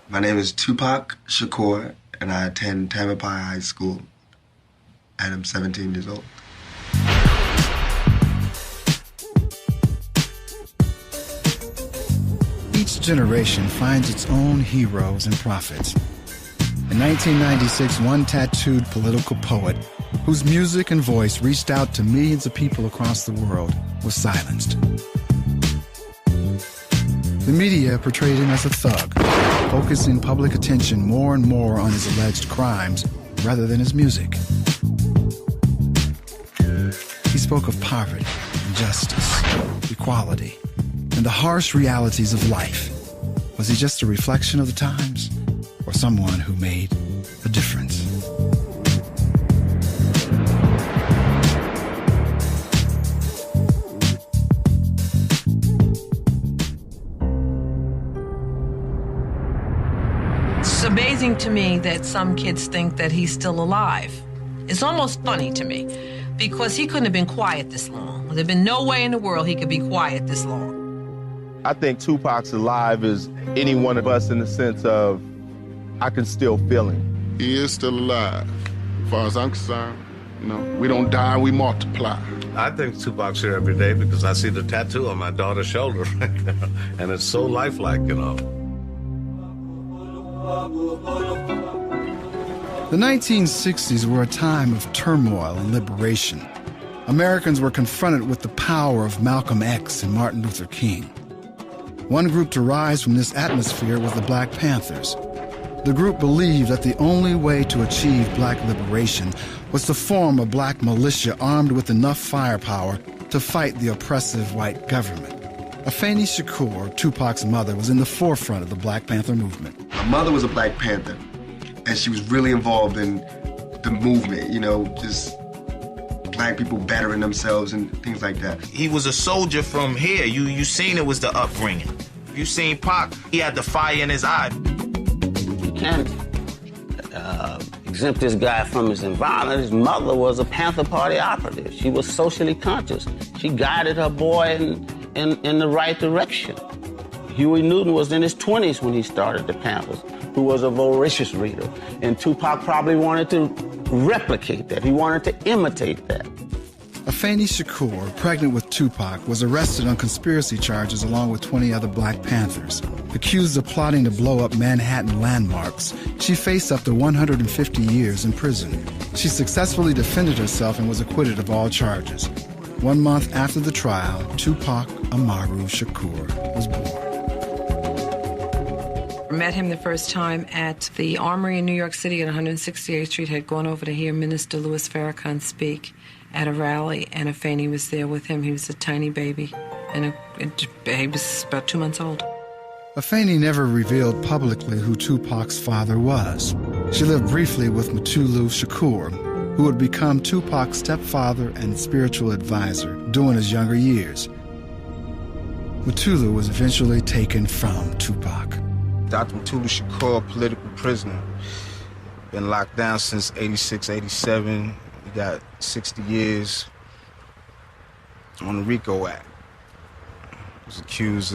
My name is Tupac Shakur, and I attend Tamalpais High School, and I'm 17 years old. Each generation finds its own heroes and prophets. In 1996, one tattooed political poet, whose music and voice reached out to millions of people across the world, was silenced. The media portrayed him as a thug, focusing public attention more and more on his alleged crimes rather than his music. He spoke of poverty, injustice, equality, and the harsh realities of life. Was he just a reflection of the times, or someone who made a difference? It's amazing to me that some kids think that he's still alive. It's almost funny to me, because he couldn't have been quiet this long. There'd been no way in the world he could be quiet this long. I think Tupac's alive as any one of us in the sense of I can still feel him. He is still alive. As far as I'm concerned, we don't die, we multiply. I think Tupac's here every day because I see the tattoo on my daughter's shoulder right now, and it's so lifelike, The 1960s were a time of turmoil and liberation. Americans were confronted with the power of Malcolm X and Martin Luther King. One group to rise from this atmosphere was the Black Panthers. The group believed that the only way to achieve black liberation was to form a black militia armed with enough firepower to fight the oppressive white government. Afeni Shakur, Tupac's mother, was in the forefront of the Black Panther movement. My mother was a Black Panther, and she was really involved in the movement, just black people bettering themselves and things like that. He was a soldier from here. You seen it was the upbringing. You seen Pac, he had the fire in his eye. You can't exempt this guy from his environment. His mother was a Panther Party operative. She was socially conscious. She guided her boy in the right direction. Huey Newton was in his 20s when he started the Panthers, who was a voracious reader. And Tupac probably wanted to replicate that. He wanted to imitate that. Afeni Shakur, pregnant with Tupac, was arrested on conspiracy charges along with 20 other Black Panthers. Accused of plotting to blow up Manhattan landmarks, she faced up to 150 years in prison. She successfully defended herself and was acquitted of all charges. 1 month after the trial, Tupac Amaru Shakur was born. I met him the first time at the Armory in New York City at 168th Street. Had gone over to hear Minister Louis Farrakhan speak at a rally, and Afeni was there with him. He was a tiny baby, and he was about 2 months old. Afeni never revealed publicly who Tupac's father was. She lived briefly with Mutulu Shakur, who would become Tupac's stepfather and spiritual advisor during his younger years. Mutulu was eventually taken from Tupac. Dr. Mutulu Shakur, political prisoner. Been locked down since 86, 87. He got 60 years on the RICO Act. Was accused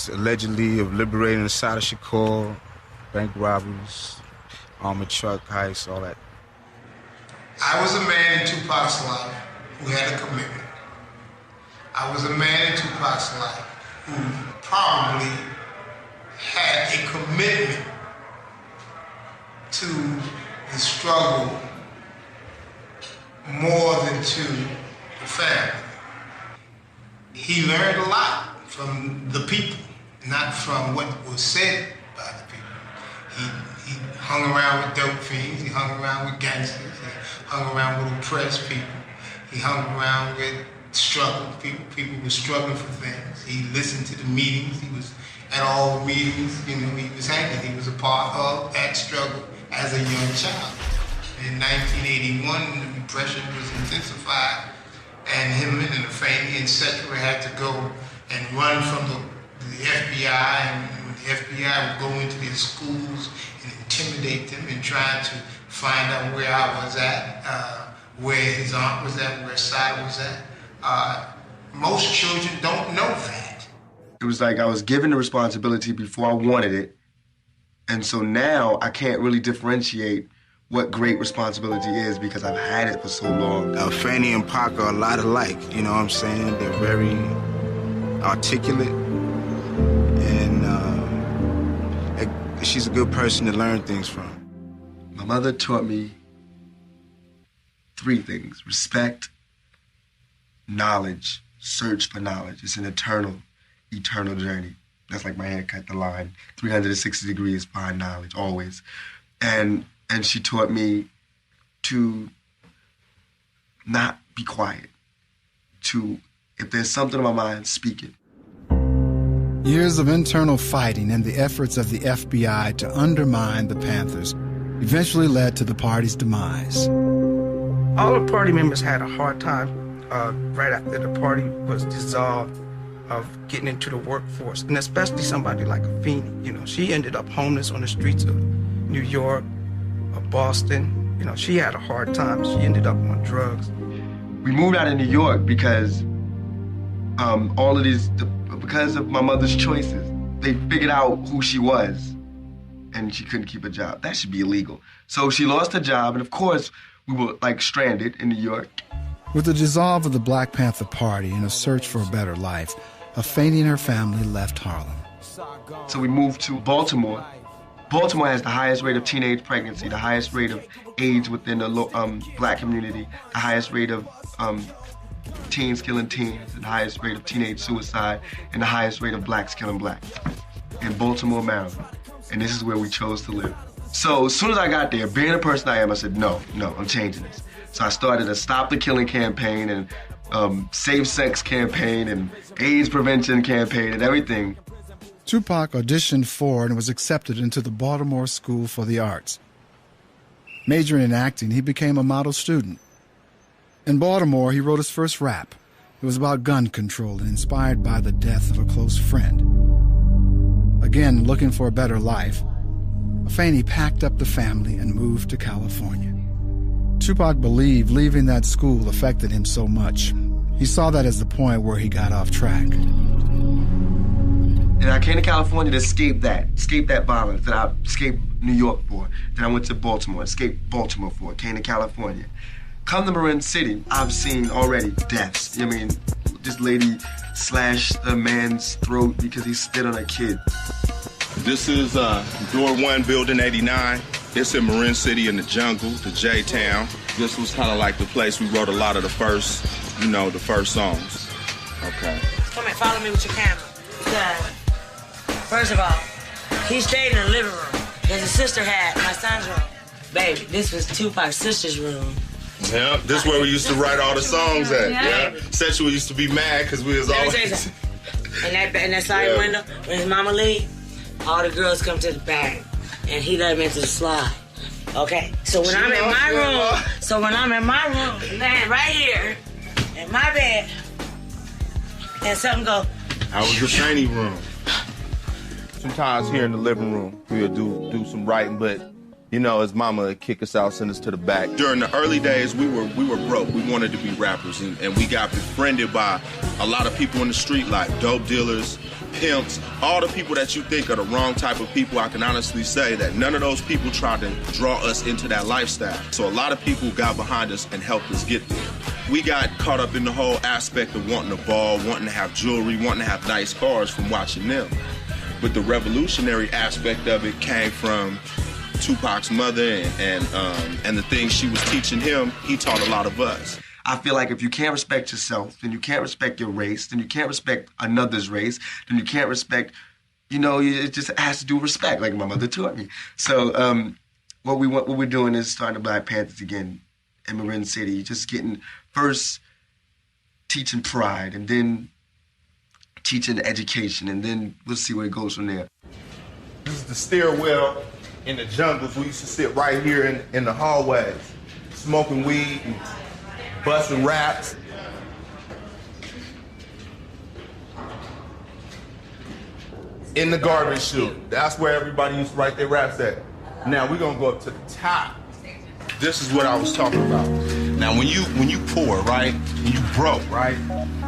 allegedly of liberating the side of Shakur, bank robberies, armored truck heists, all that. I was a man in Tupac's life who had a commitment. I was a man in Tupac's life who probably had a commitment to the struggle more than to the family. He learned a lot from the people, not from what was said by the people. He hung around with dope fiends, he hung around with gangsters, he hung around with oppressed people, he hung around with struggle people. People were struggling for things. He listened to the meetings. He was at all the meetings. He was hanging. He was a part of that struggle as a young child. In 1981, the repression was intensified, and him and Afeni, etc., had to go and run from the FBI, and the FBI would go into their schools and intimidate them and try to find out where I was at, where his aunt was at, where Sada was at. Most children don't know that. It was like I was given the responsibility before I wanted it. And so now I can't really differentiate what great responsibility is because I've had it for so long. Fanny and Pac are a lot alike, you know what I'm saying? They're very articulate, and she's a good person to learn things from. My mother taught me 3 things: respect, knowledge, search for knowledge. It's an eternal journey. That's like my haircut, the line, 360 degrees find knowledge, always. And she taught me to not be quiet, to, if there's something on my mind, speak it. Years of internal fighting and the efforts of the FBI to undermine the Panthers eventually led to the party's demise. All the party members had a hard time right after the party was dissolved of getting into the workforce, and especially somebody like Afeni. You know, she ended up homeless on the streets of New York, of Boston. You know, she had a hard time. She ended up on drugs. We moved out of New York because because of my mother's choices. They figured out who she was, and she couldn't keep a job. That should be illegal. So she lost her job, and of course, we were like stranded in New York. With the dissolve of the Black Panther Party and a search for a better life, Afeni and her family left Harlem. So we moved to Baltimore. Baltimore has the highest rate of teenage pregnancy, the highest rate of AIDS within the Black community, the highest rate of teens killing teens, the highest rate of teenage suicide, and the highest rate of Blacks killing Blacks in Baltimore, Maryland. And this is where we chose to live. So as soon as I got there, being the person I am, I said, no, I'm changing this. So I started a Stop the Killing campaign and safe sex campaign and AIDS prevention campaign and everything. Tupac auditioned for and was accepted into the Baltimore School for the Arts. Majoring in acting, he became a model student. In Baltimore, he wrote his first rap. It was about gun control and inspired by the death of a close friend. Again, looking for a better life, Afeni packed up the family and moved to California. Tupac believed leaving that school affected him so much. He saw that as the point where he got off track. And I came to California to escape that violence that I escaped New York for. Then I went to Baltimore, escaped Baltimore for, came to California. Come to Marin City, I've seen already deaths. I mean, this lady slashed a man's throat because he spit on a kid. This is Door 1, Building 89. It's in Marin City in the jungle, the J-Town. This was kind of like the place we wrote a lot of the first songs. Okay. Come here, follow me with your camera. First of all, he stayed in the living room. His sister had my son's room. Baby, this was Tupac's sister's room. Yeah, this is where we used to write all the songs at. Yeah. Sexual used to be mad because we was always... In that side window, when his mama leave, all the girls come to the bag, and he let them into the slide. Okay, so when I'm in my room, laying right here in my bed, and something go. I was the Fanny room. Sometimes here in the living room, we'll do some writing, but you know, his mama would kick us out, send us to the back. During the early days, we were broke. We wanted to be rappers, and we got befriended by a lot of people in the street, like dope dealers, pimps, all the people that you think are the wrong type of people. I can honestly say that none of those people tried to draw us into that lifestyle. So a lot of people got behind us and helped us get there. We got caught up in the whole aspect of wanting to ball, wanting to have jewelry, wanting to have nice cars from watching them. But the revolutionary aspect of it came from Tupac's mother and the things she was teaching him. He taught a lot of us. I feel like if you can't respect yourself, then you can't respect your race, then you can't respect another's race, then you can't respect, it just has to do with respect, like my mother taught me. So what we're doing is starting the Black Panthers again in Marin City, just first teaching pride, and then teaching education, and then we'll see where it goes from there. This is the stairwell in the jungles. We used to sit right here in the hallways, smoking weed and busting raps. In the garbage chute. That's where everybody used to write their raps at. Now we're gonna go up to the top. This is what I was talking about. Now when you poor, right? When you broke, right?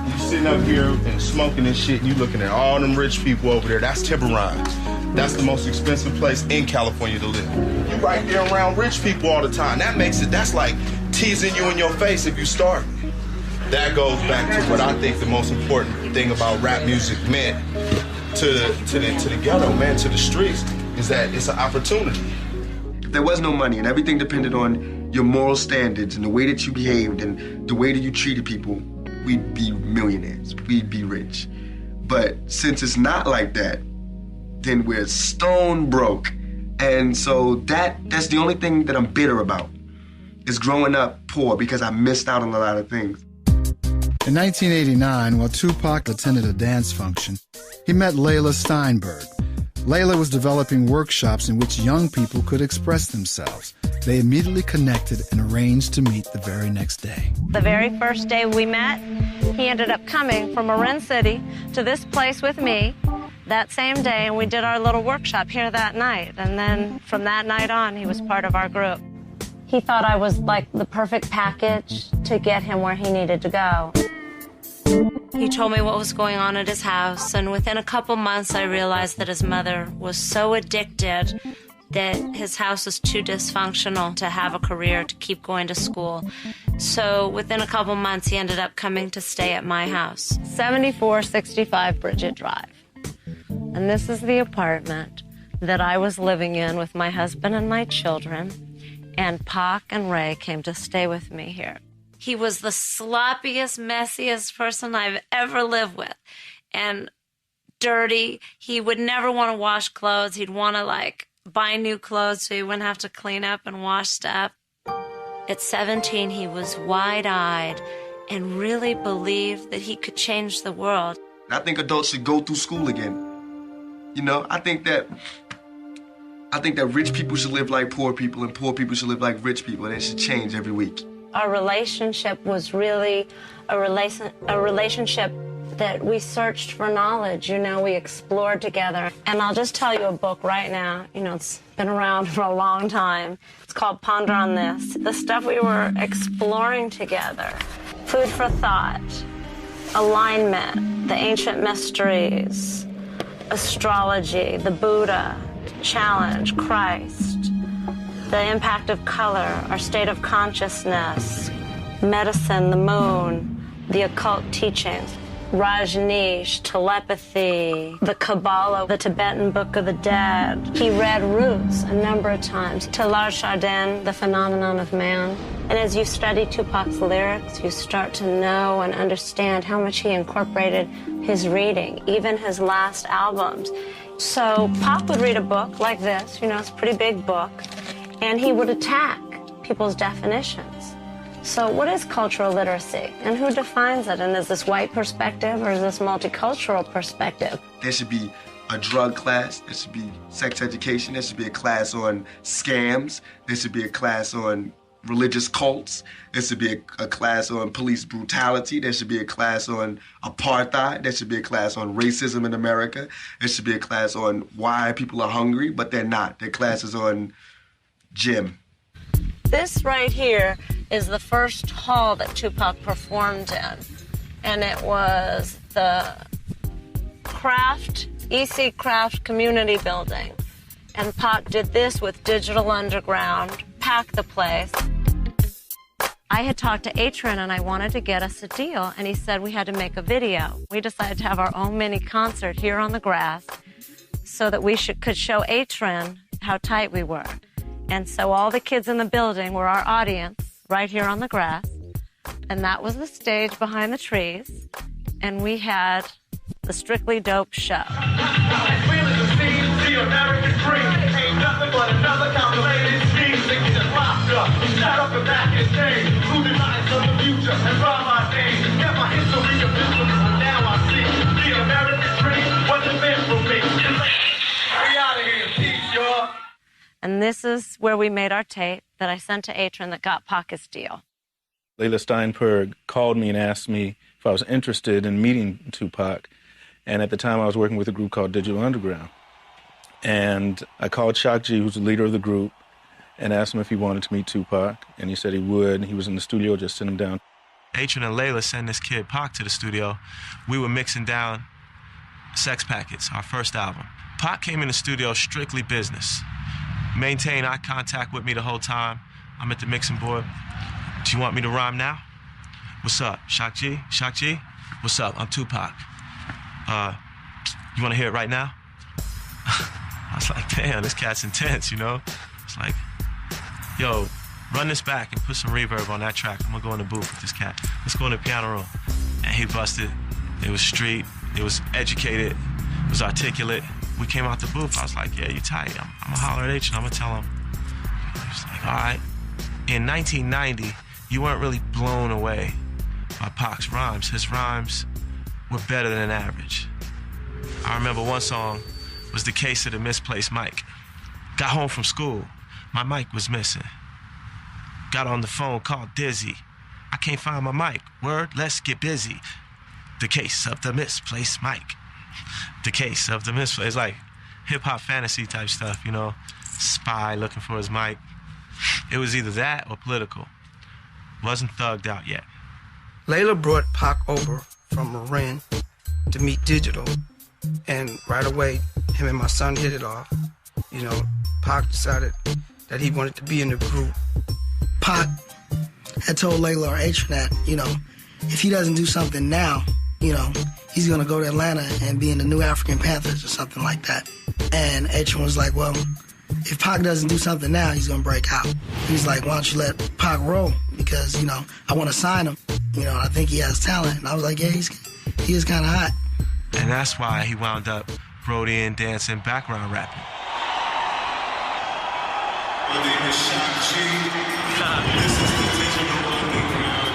You sitting up here and smoking and shit, and you looking at all them rich people over there. That's Tiburon. That's the most expensive place in California to live. You right there around rich people all the time. That's like teasing you in your face if you starve. That goes back to what I think the most important thing about rap music meant to the ghetto, man, to the streets, is that it's an opportunity. If there was no money and everything depended on your moral standards and the way that you behaved and the way that you treated people, we'd be millionaires, we'd be rich. But since it's not like that, then we're stone broke. And so that's the only thing that I'm bitter about, is growing up poor because I missed out on a lot of things. In 1989, while Tupac attended a dance function, he met Layla Steinberg. Layla was developing workshops in which young people could express themselves. They immediately connected and arranged to meet the very next day. The very first day we met, he ended up coming from Marin City to this place with me that same day, and we did our little workshop here that night. And then from that night on, he was part of our group. He thought I was like the perfect package to get him where he needed to go. He told me what was going on at his house, and within a couple months I realized that his mother was so addicted that his house was too dysfunctional to have a career, to keep going to school. So within a couple months he ended up coming to stay at my house. 7465 Bridget Drive. And this is the apartment that I was living in with my husband and my children, and Pac and Ray came to stay with me here. He was the sloppiest, messiest person I've ever lived with. And dirty. He would never want to wash clothes. He'd want to, buy new clothes so he wouldn't have to clean up and wash stuff. At 17, he was wide-eyed and really believed that he could change the world. I think adults should go through school again. I think that rich people should live like poor people and poor people should live like rich people, and it should change every week. Our relationship was really a relationship that we searched for knowledge. We explored together. And I'll just tell you a book right now. It's been around for a long time. It's called Ponder on This. The stuff we were exploring together. Food for thought, alignment, the ancient mysteries, astrology, the Buddha, challenge, Christ, the impact of color, our state of consciousness, medicine, the moon, the occult teachings, Rajneesh, telepathy, the Kabbalah, the Tibetan Book of the Dead. He read Roots a number of times. Taylor Chardin, The Phenomenon of Man. And as you study Tupac's lyrics, you start to know and understand how much he incorporated his reading, even his last albums. So Pac would read a book like this, it's a pretty big book, and he would attack people's definitions. So what is cultural literacy, and who defines it? And is this white perspective, or is this multicultural perspective? There should be a drug class, there should be sex education, there should be a class on scams, there should be a class on religious cults, there should be a class on police brutality, there should be a class on apartheid, there should be a class on racism in America, there should be a class on why people are hungry, but they're not. Their class is on gym. This right here is the first hall that Tupac performed in, and it was the EC Craft Community Building. And Pac did this with Digital Underground, packed the place. I had talked to Atron and I wanted to get us a deal, and he said we had to make a video. We decided to have our own mini concert here on the grass so that we could show Atron how tight we were. And so all the kids in the building were our audience right here on the grass. And that was the stage behind the trees. And we had the Strictly Dope show. And this is where we made our tape that I sent to Atron that got Pac his deal. Layla Steinberg called me and asked me if I was interested in meeting Tupac. And at the time, I was working with a group called Digital Underground. And I called Shock G, who's the leader of the group, and asked him if he wanted to meet Tupac. And he said he would. He was in the studio, just sent him down. Atron and Layla sent this kid Pac to the studio. We were mixing down Sex Packets, our first album. Pac came in the studio strictly business. Maintained eye contact with me the whole time. I'm at the mixing board. Do you want me to rhyme now? What's up, Shock G? Shock G? What's up? I'm Tupac. You want to hear it right now? I was like, damn, this cat's intense, you know? It's like, yo, run this back and put some reverb on that track. I'm gonna go in the booth with this cat. Let's go in the piano room. And he busted. It was street. It was educated. It was articulate. We came out the booth. I was like, yeah, you tight. I'm gonna holler at H and I'm gonna tell him. He was like, all right. In 1990, you weren't really blown away by Pac's rhymes. His rhymes were better than average. I remember one song was The Case of the Misplaced Mic. Got home from school. My mic was missing. Got on the phone, called Dizzy. I can't find my mic. Word, let's get busy. The case of the misplaced mic. The case of the misplaced, like hip-hop fantasy type stuff, you know? Spy looking for his mic. It was either that or political. Wasn't thugged out yet. Layla brought Pac over from Marin to meet Digital, and right away, him and my son hit it off. You know, Pac decided that he wanted to be in the group. Pac had told Layla or Atron that, you know, if he doesn't do something now, you know, he's gonna go to Atlanta and be in the New African Panthers or something like that. And Atron was like, well, if Pac doesn't do something now, he's gonna break out. He's like, why don't you let Pac roll? Because, you know, I wanna sign him. You know, I think he has talent. And I was like, yeah, he is kinda hot. And that's why he wound up Brodian, dancing, background rapping. My name is Shock G. This is the Digital Underground.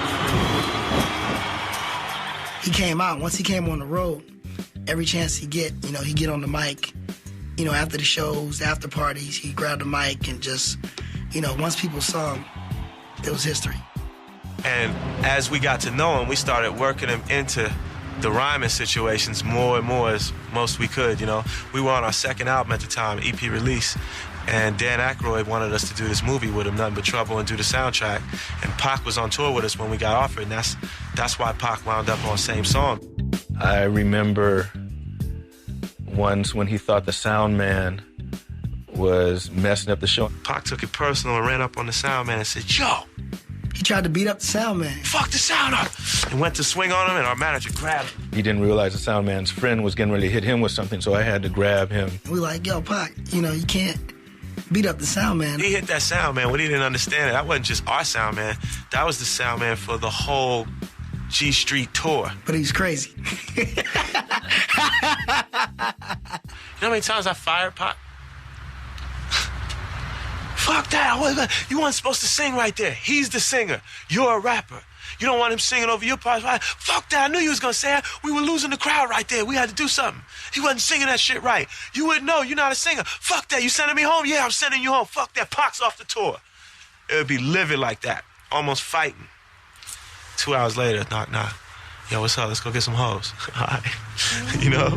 He came out. Once he came on the road, every chance he get, you know, he get on the mic. You know, after the shows, after parties, he grabbed the mic and just, you know, once people saw him, it was history. And as we got to know him, we started working him into the rhyming situations more and more as most we could, you know. We were on our second album at the time, EP release, and Dan Aykroyd wanted us to do this movie with him, Nothing But Trouble, and do the soundtrack. And Pac was on tour with us when we got offered, and that's why Pac wound up on Same Song. I remember once when he thought the sound man was messing up the show. Pac took it personal and ran up on the sound man and said, yo! He tried to beat up the sound man. Fuck the sound up! And went to swing on him, and our manager grabbed him. He didn't realize the sound man's friend was getting ready to hit him with something, so I had to grab him. We like, yo, Pac, you know, you can't beat up the sound man. He hit that sound man when he didn't understand it. That wasn't just our sound man. That was the sound man for the whole G Street tour. But he's crazy. You know how many times I fired Pac? Fuck that. You weren't supposed to sing right there. He's the singer. You're a rapper. You don't want him singing over your parts. Fuck that. I knew you was going to say that. We were losing the crowd right there. We had to do something. He wasn't singing that shit right. You wouldn't know. You're not a singer. Fuck that. You sending me home? Yeah, I'm sending you home. Fuck that. Pac's off the tour. It would be livid like that. Almost fighting. 2 hours later, knock. Yo, what's up? Let's go get some hoes. All right. You know?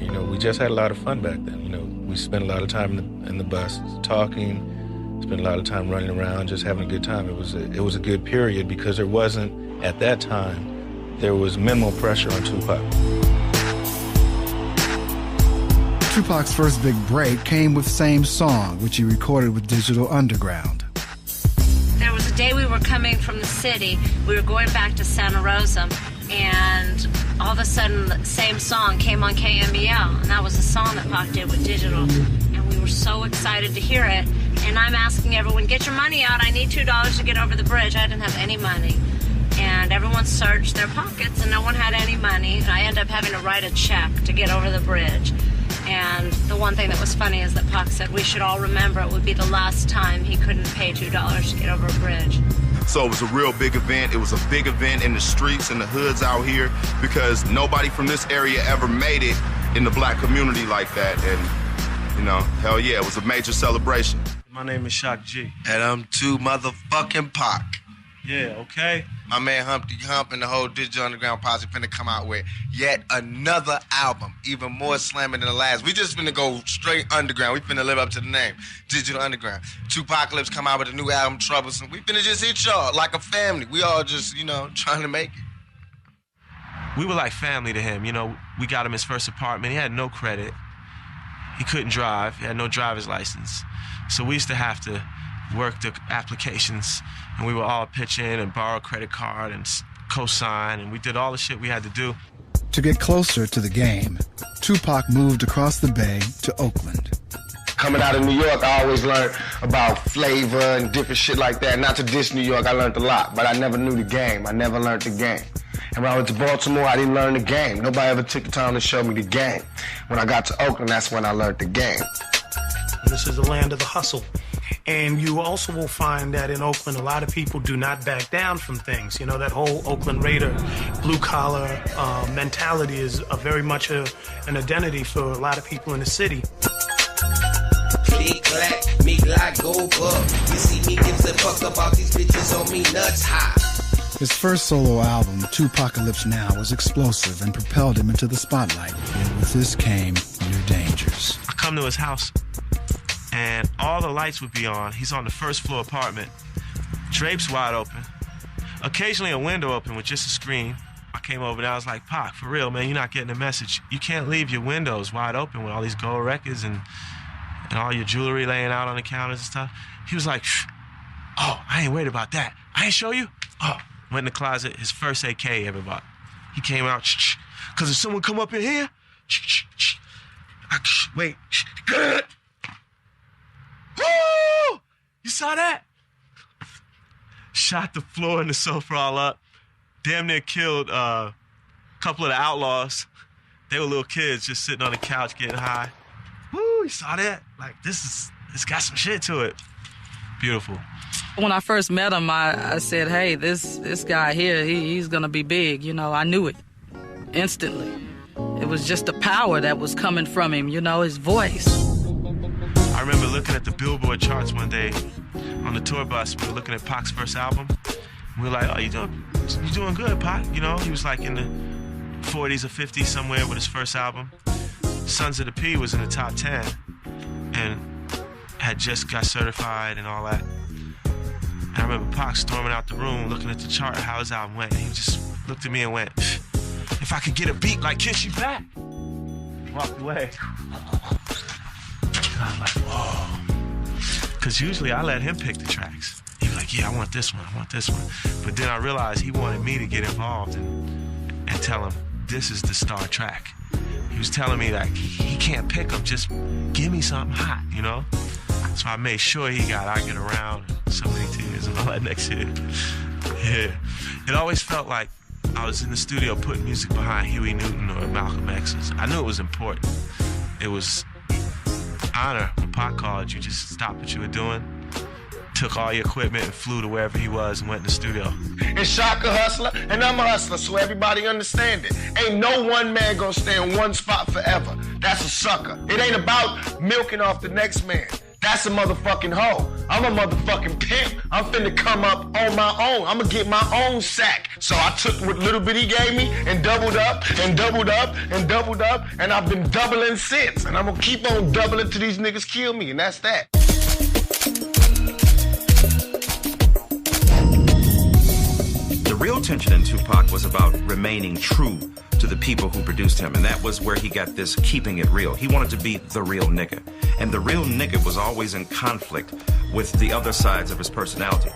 You know, we just had a lot of fun back then. You know, we spent a lot of time in the bus talking, spent a lot of time running around, just having a good time. It was a good period because there wasn't, at that time, there was minimal pressure on Tupac. Tupac's first big break came with Same Song, which he recorded with Digital Underground. There was a day we were coming from the city. We were going back to Santa Rosa, and all of a sudden, the Same Song came on KMBL, and that was a song that Pac did with Digital. And we were so excited to hear it. And I'm asking everyone, get your money out. I need $2 to get over the bridge. I didn't have any money. And everyone searched their pockets, and no one had any money. And I ended up having to write a check to get over the bridge. And the one thing that was funny is that Pac said we should all remember it would be the last time he couldn't pay $2 to get over a bridge. So it was a real big event. It was a big event in the streets and the hoods out here because nobody from this area ever made it in the black community like that. And, you know, hell yeah, it was a major celebration. My name is Shock G. And I'm too motherfucking Pac. Yeah, okay. My man Humpty Hump and the whole Digital Underground posse finna come out with yet another album, even more slamming than the last. We just finna go straight underground. We finna live up to the name, Digital Underground. Tupacalypse come out with a new album, Troublesome. We finna just hit y'all like a family. We all just, trying to make it. We were like family to him. We got him his first apartment. He had no credit. He couldn't drive. He had no driver's license. So we used to have to work the applications, and we would all pitch in and borrow a credit card and co-sign, and we did all the shit we had to do. To get closer to the game, Tupac moved across the bay to Oakland. Coming out of New York, I always learned about flavor and different shit like that. Not to diss New York, I learned a lot, but I never knew the game. I never learned the game. And when I went to Baltimore, I didn't learn the game. Nobody ever took the time to show me the game. When I got to Oakland, that's when I learned the game. This is the land of the hustle. And you also will find that in Oakland, a lot of people do not back down from things. That whole Oakland Raider blue-collar mentality is very much an identity for a lot of people in the city. Click, clack, me like go up. You see me gives a fuck about these bitches on me nuts high. His first solo album, Tupacalypse Now, was explosive and propelled him into the spotlight. And with this came new dangers. I come to his house, and all the lights would be on. He's on the first floor apartment. Drapes wide open. Occasionally a window open with just a screen. I came over and I was like, Pac, for real, man, you're not getting the message. You can't leave your windows wide open with all these gold records and all your jewelry laying out on the counters and stuff. He was like, shh. Oh, I ain't worried about that. I ain't show you? Oh, went in the closet, his first AK ever bought. He came out, shh, because if someone come up in here, shh, shh, shh. Wait, shh. Woo! You saw that? Shot the floor and the sofa all up. Damn near killed a couple of the Outlaws. They were little kids just sitting on the couch getting high. Woo, you saw that? Like, it's got some shit to it. Beautiful. When I first met him, I said, hey, this guy here, he's gonna be big. I knew it instantly. It was just the power that was coming from him, his voice. I remember looking at the Billboard charts one day on the tour bus. We were looking at Pac's first album. We were like, oh, you doing good, Pac. He was like in the 40s or 50s somewhere with his first album. Sons of the P was in the top 10 and had just got certified and all that. And I remember Pac storming out the room looking at the chart, how his album went. And he just looked at me and went, if I could get a beat like Kiss You Back. Walked away. I was like, whoa. Because usually I let him pick the tracks. He was like, yeah, I want this one. But then I realized he wanted me to get involved and tell him, this is the star track. He was telling me, like, he can't pick them, just give me something hot, So I made sure he got I Get Around, and So Many Tears, and all that next year. Yeah. It always felt like I was in the studio putting music behind Huey Newton or Malcolm X's. I knew it was important. It was honor. When Pac called, you just stopped what you were doing, took all your equipment and flew to wherever he was and went in the studio. And Shock a hustler, and I'm a hustler, so everybody understand it. Ain't no one man gonna stay in one spot forever. That's a sucker. It ain't about milking off the next man. That's a motherfucking hoe. I'm a motherfucking pimp. I'm finna come up on my own. I'm gonna get my own sack. So I took what little bit he gave me and doubled up and doubled up and doubled up, and I've been doubling since. And I'm gonna keep on doubling till these niggas kill me, and that's that. The real tension in Tupac was about remaining true to the people who produced him, and that was where he got this keeping it real. He wanted to be the real nigga, and the real nigga was always in conflict with the other sides of his personality.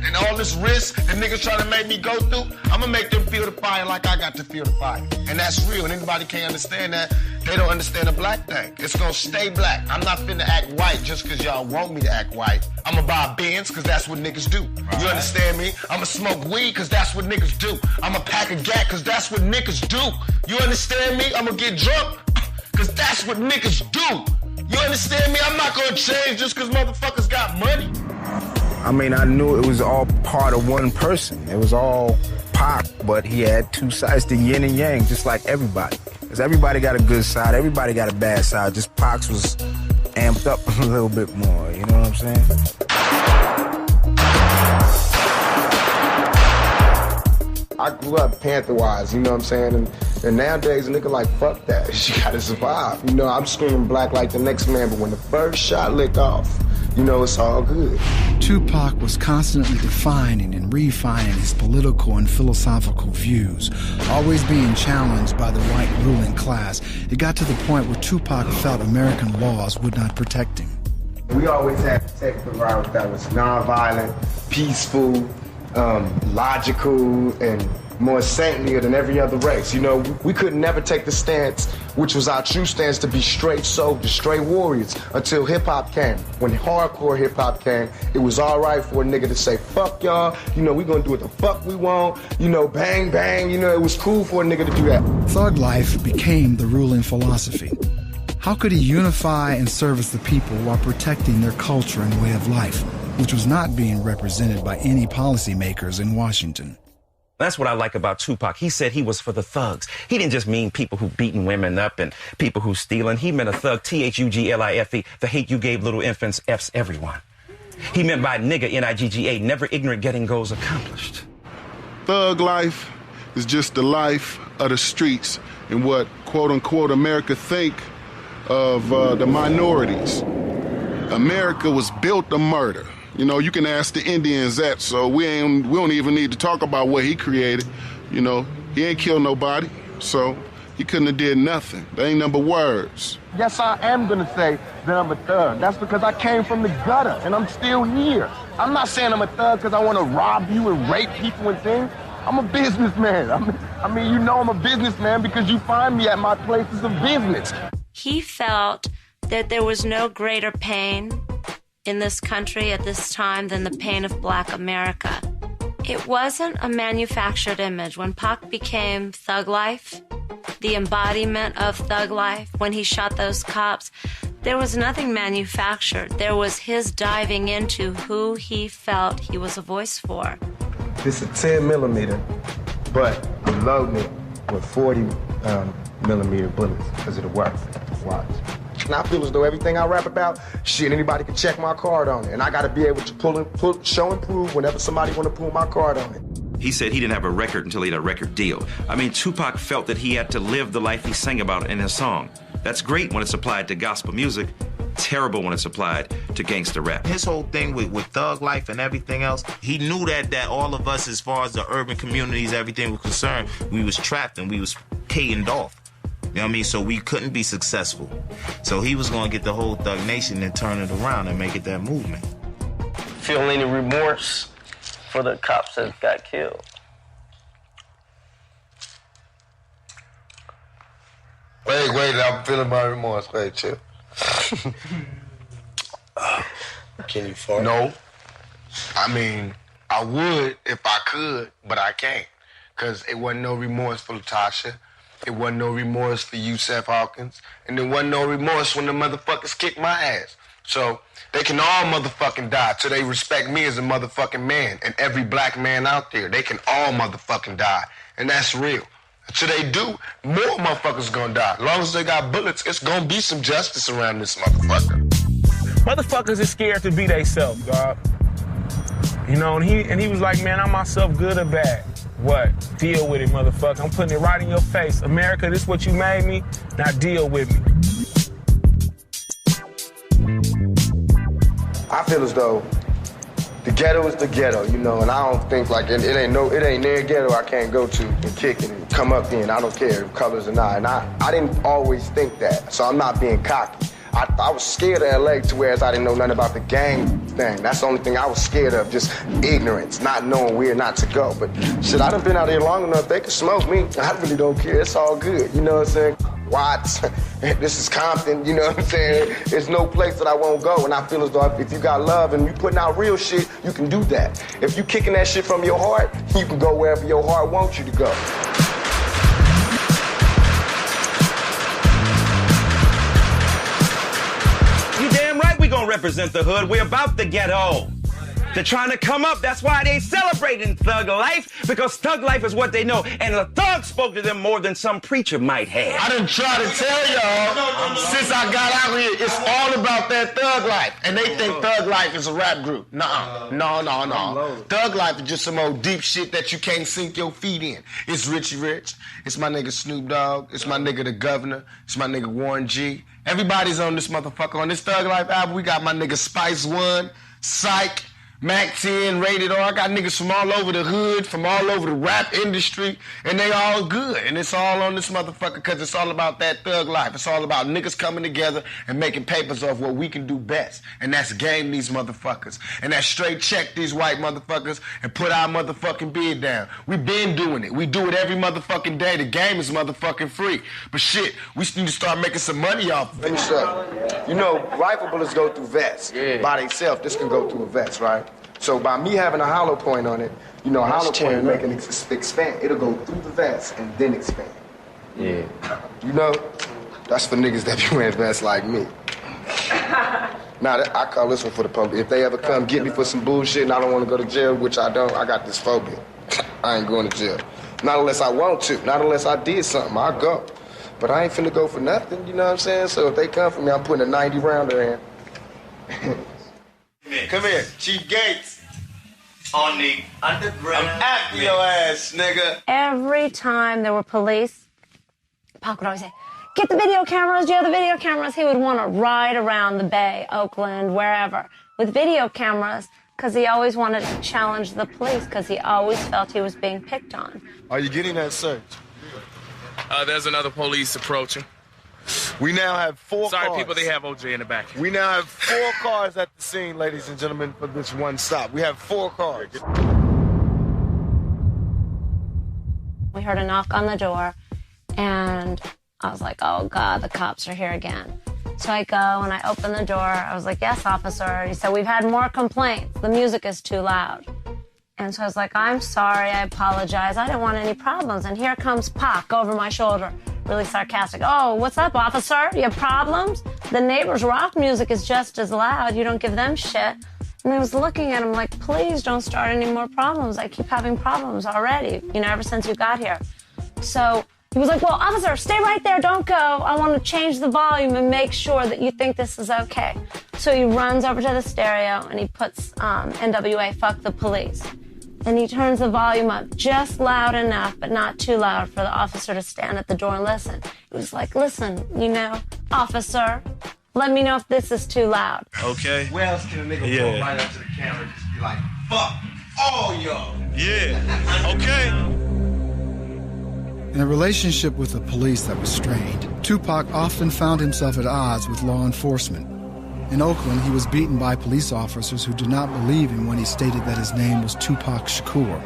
And all this risk that niggas trying to make me go through, I'm gonna make them feel the fire like I got to feel the fire. And that's real, and anybody can't understand that, they don't understand the black thing. It's gonna stay black. I'm not finna act white just cause y'all want me to act white. I'ma buy Benz cause that's what niggas do. Right. You understand me? I'ma smoke weed cause that's what niggas do. I'ma pack a gat cause that's what niggas do. You understand me? I'ma get drunk cause that's what niggas do. You understand me? I'm not gonna change just cause motherfuckers got money. I mean, I knew it was all part of one person. It was all Pac, but he had two sides, the yin and yang, just like everybody. Because everybody got a good side, everybody got a bad side. Just Pac's was amped up a little bit more, you know what I'm saying? I grew up Panther-wise, you know what I'm saying? And nowadays, a nigga like, fuck that. You gotta survive. You know, I'm screaming black like the next man, but when the first shot lick off, you know, it's all good. Tupac was constantly defining and refining his political and philosophical views, always being challenged by the white ruling class. It got to the point where Tupac felt American laws would not protect him. We always had to take the route that was nonviolent, peaceful, logical, and more saintlier than every other race. You know, we could never take the stance, which was our true stance, to be straight soldiers, straight warriors, until hip-hop came. When hardcore hip-hop came, it was all right for a nigga to say, fuck y'all, you know, we gonna do what the fuck we want, you know, bang, bang, you know, it was cool for a nigga to do that. Thug life became the ruling philosophy. How could he unify and service the people while protecting their culture and way of life, which was not being represented by any policymakers in Washington? That's what I like about Tupac. He said he was for the thugs. He didn't just mean people who beating women up and people who stealing. He meant a thug, T-H-U-G-L-I-F-E, the hate you gave little infants, F's everyone. He meant by nigga, N-I-G-G-A, never ignorant, getting goals accomplished. Thug life is just the life of the streets and what, quote-unquote, America think of the minorities. America was built to murder. You know, you can ask the Indians that, so we don't even need to talk about what he created. You know, he ain't killed nobody, so he couldn't have did nothing. They ain't number words. Yes, I am gonna say that I'm a thug. That's because I came from the gutter, and I'm still here. I'm not saying I'm a thug because I want to rob you and rape people and things. I'm a businessman. I mean, you know I'm a businessman because you find me at my places of business. He felt that there was no greater pain in this country at this time than the pain of Black America. It wasn't a manufactured image. When Pac became Thug Life, the embodiment of Thug Life, when he shot those cops, there was nothing manufactured. There was his diving into who he felt he was a voice for. This is a 10 millimeter, but I'm loading it with 40 millimeter bullets because it'll work. Watch. And I feel as though everything I rap about, shit, anybody can check my card on it. And I gotta be able to show and prove whenever somebody wanna pull my card on it. He said he didn't have a record until he had a record deal. I mean, Tupac felt that he had to live the life he sang about in his song. That's great when it's applied to gospel music, terrible when it's applied to gangster rap. His whole thing with thug life and everything else, he knew that all of us, as far as the urban communities, everything was concerned, we was trapped and we was caved off. You know what I mean? So we couldn't be successful. So he was going to get the whole Thug Nation and turn it around and make it that movement. Feel any remorse for the cops that got killed? Wait, I'm feeling my remorse. Wait, chill. Can you fart? No. I mean, I would if I could, but I can't. Because it wasn't no remorse for Latasha. It wasn't no remorse for you, Seth Hawkins. And there wasn't no remorse when the motherfuckers kicked my ass. So they can all motherfucking die till they respect me as a motherfucking man. And every black man out there, they can all motherfucking die. And that's real. Until they do, more motherfuckers gonna die. As long as they got bullets, it's gonna be some justice around this motherfucker. Motherfuckers is scared to be they self, dog. You know, and he was like, man, I'm myself, good or bad. What? Deal with it, motherfucker. I'm putting it right in your face. America, this is what you made me. Now deal with me. I feel as though the ghetto is the ghetto, you know, and I don't think like it ain't near ghetto I can't go to and kick it and come up in. I don't care if colors or not. And I didn't always think that, so I'm not being cocky. I was scared of LA to whereas I didn't know nothing about the gang thing. That's the only thing I was scared of, just ignorance, not knowing where not to go. But shit, I done been out here long enough, they can smoke me. I really don't care, it's all good, you know what I'm saying? Watts, this is Compton, you know what I'm saying? There's no place that I won't go, and I feel as though if you got love and you putting out real shit, you can do that. If you kicking that shit from your heart, you can go wherever your heart wants you to go. You damn right we gonna represent the hood. We're about the ghetto. They're trying to come up. That's why they celebrating thug life, because thug life is what they know. And the thug spoke to them more than some preacher might have. I done tried to tell y'all since I got out here, it's all about that thug life. And they think thug life is a rap group. Nuh-uh. No. Thug life is just some old deep shit that you can't sink your feet in. It's Richie Rich. It's my nigga Snoop Dogg. It's my nigga the Governor. It's my nigga Warren G. Everybody's on this motherfucker. On this Thug Life album, we got my nigga Spice One, Psych, Mac 10, Rated R. I got niggas from all over the hood, from all over the rap industry, and they all good. And it's all on this motherfucker because it's all about that thug life. It's all about niggas coming together and making papers of what we can do best. And that's game these motherfuckers. And that's straight check these white motherfuckers and put our motherfucking bid down. We been doing it. We do it every motherfucking day. The game is motherfucking free. But shit, we need to start making some money off of it. You know, rifle bullets go through vests. By themselves, this can go through a vest, right? So by me having a hollow point on it, you know, a hollow point making it expand. It'll go through the vest and then expand. Yeah. You know, that's for niggas that be wearing vests like me. Now, I call this one for the public. If they ever come get me for some bullshit and I don't want to go to jail, which I don't, I got this phobia. I ain't going to jail. Not unless I want to. Not unless I did something. I'll go. But I ain't finna go for nothing, you know what I'm saying? So if they come for me, I'm putting a 90 rounder in. Come here, Chief Gates. On the underground. I'm after your ass, nigga. Every time there were police, Pac would always say, "Get the video cameras, do you have the video cameras?" He would want to ride around the Bay, Oakland, wherever, with video cameras, because he always wanted to challenge the police, because he always felt he was being picked on. Are you getting that search? There's another police approaching. We now have 4 cars. Sorry, people, they have OJ in the back. We now have 4 cars at the scene, ladies and gentlemen, for this one stop. We have 4 cars. We heard a knock on the door, and I was like, oh, God, the cops are here again. So I go, and I open the door. I was like, yes, officer. He said, we've had more complaints. The music is too loud. And so I was like, I'm sorry, I apologize. I didn't want any problems. And here comes Pac over my shoulder, really sarcastic. Oh, what's up, officer? You have problems? The neighbors' rock music is just as loud. You don't give them shit. And I was looking at him like, please don't start any more problems. I keep having problems already, you know, ever since you got here. So he was like, well, officer, stay right there. Don't go. I want to change the volume and make sure that you think this is okay. So he runs over to the stereo and he puts NWA, Fuck the Police. And he turns the volume up just loud enough, but not too loud for the officer to stand at the door and listen. He was like, listen, you know, officer, let me know if this is too loud. Okay. Where else can a nigga go right up to the camera and just be like, fuck all y'all? Yeah. Okay. In a relationship with the police that was strained, Tupac often found himself at odds with law enforcement. In Oakland, he was beaten by police officers who did not believe him when he stated that his name was Tupac Shakur.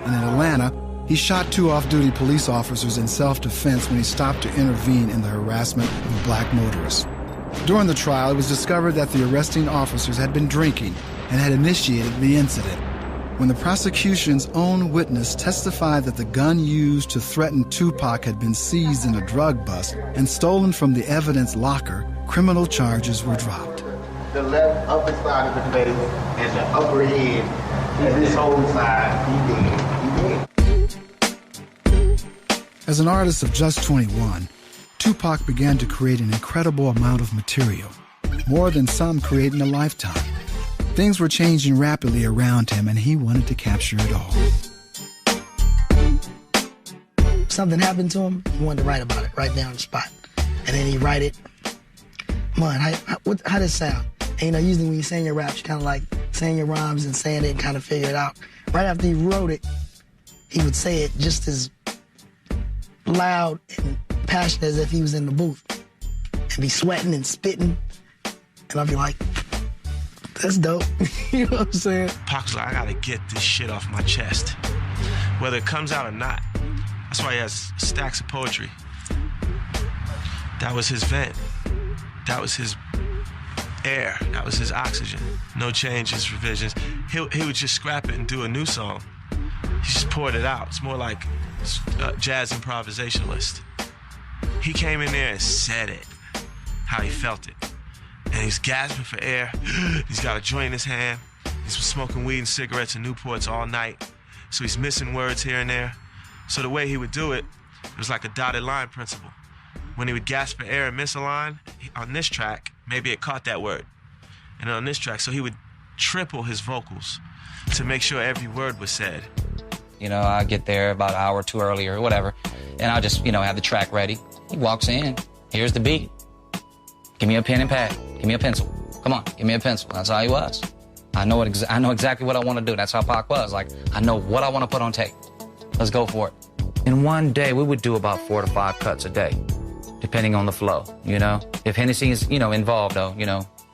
And in Atlanta, he shot 2 off-duty police officers in self-defense when he stopped to intervene in the harassment of a black motorist. During the trial, it was discovered that the arresting officers had been drinking and had initiated the incident. When the prosecution's own witness testified that the gun used to threaten Tupac had been seized in a drug bust and stolen from the evidence locker, criminal charges were dropped. The left upper side of the face and the upper head, and this whole side, he dead. As an artist of just 21, Tupac began to create an incredible amount of material, more than some create in a lifetime. Things were changing rapidly around him, and he wanted to capture it all. Something happened to him, he wanted to write about it right there on the spot. And then he'd write it. Man, how does it sound? And, you know, usually when you're saying your raps, you kind of like saying your rhymes and saying it and kind of figure it out. Right after he wrote it, he would say it just as loud and passionate as if he was in the booth. And be sweating and spitting. And I'd be like, that's dope. You know what I'm saying? Pac's like, I gotta get this shit off my chest. Whether it comes out or not. That's why he has stacks of poetry. That was his vent. That was his air. That was his oxygen. No changes, revisions. He would just scrap it and do a new song. He just poured it out. It's more like a jazz improvisationalist. He came in there and said it, how he felt it. And he's gasping for air. He's got a joint in his hand. He's smoking weed and cigarettes and Newports all night. So he's missing words here and there. So the way he would do it, it was like a dotted line principle. When he would gasp for air and miss a line, on this track, maybe it caught that word. And on this track, so he would triple his vocals to make sure every word was said. You know, I get there about an hour or two earlier or whatever, and I'll just, have the track ready. He walks in, here's the beat. Give me a pen and pad, give me a pencil. Come on, give me a pencil. That's how he was. I know exactly what I want to do. That's how Pac was. Like, I know what I want to put on tape. Let's go for it. In one day, we would do about 4 to 5 cuts a day, depending on the flow, If Hennessy is, involved, though,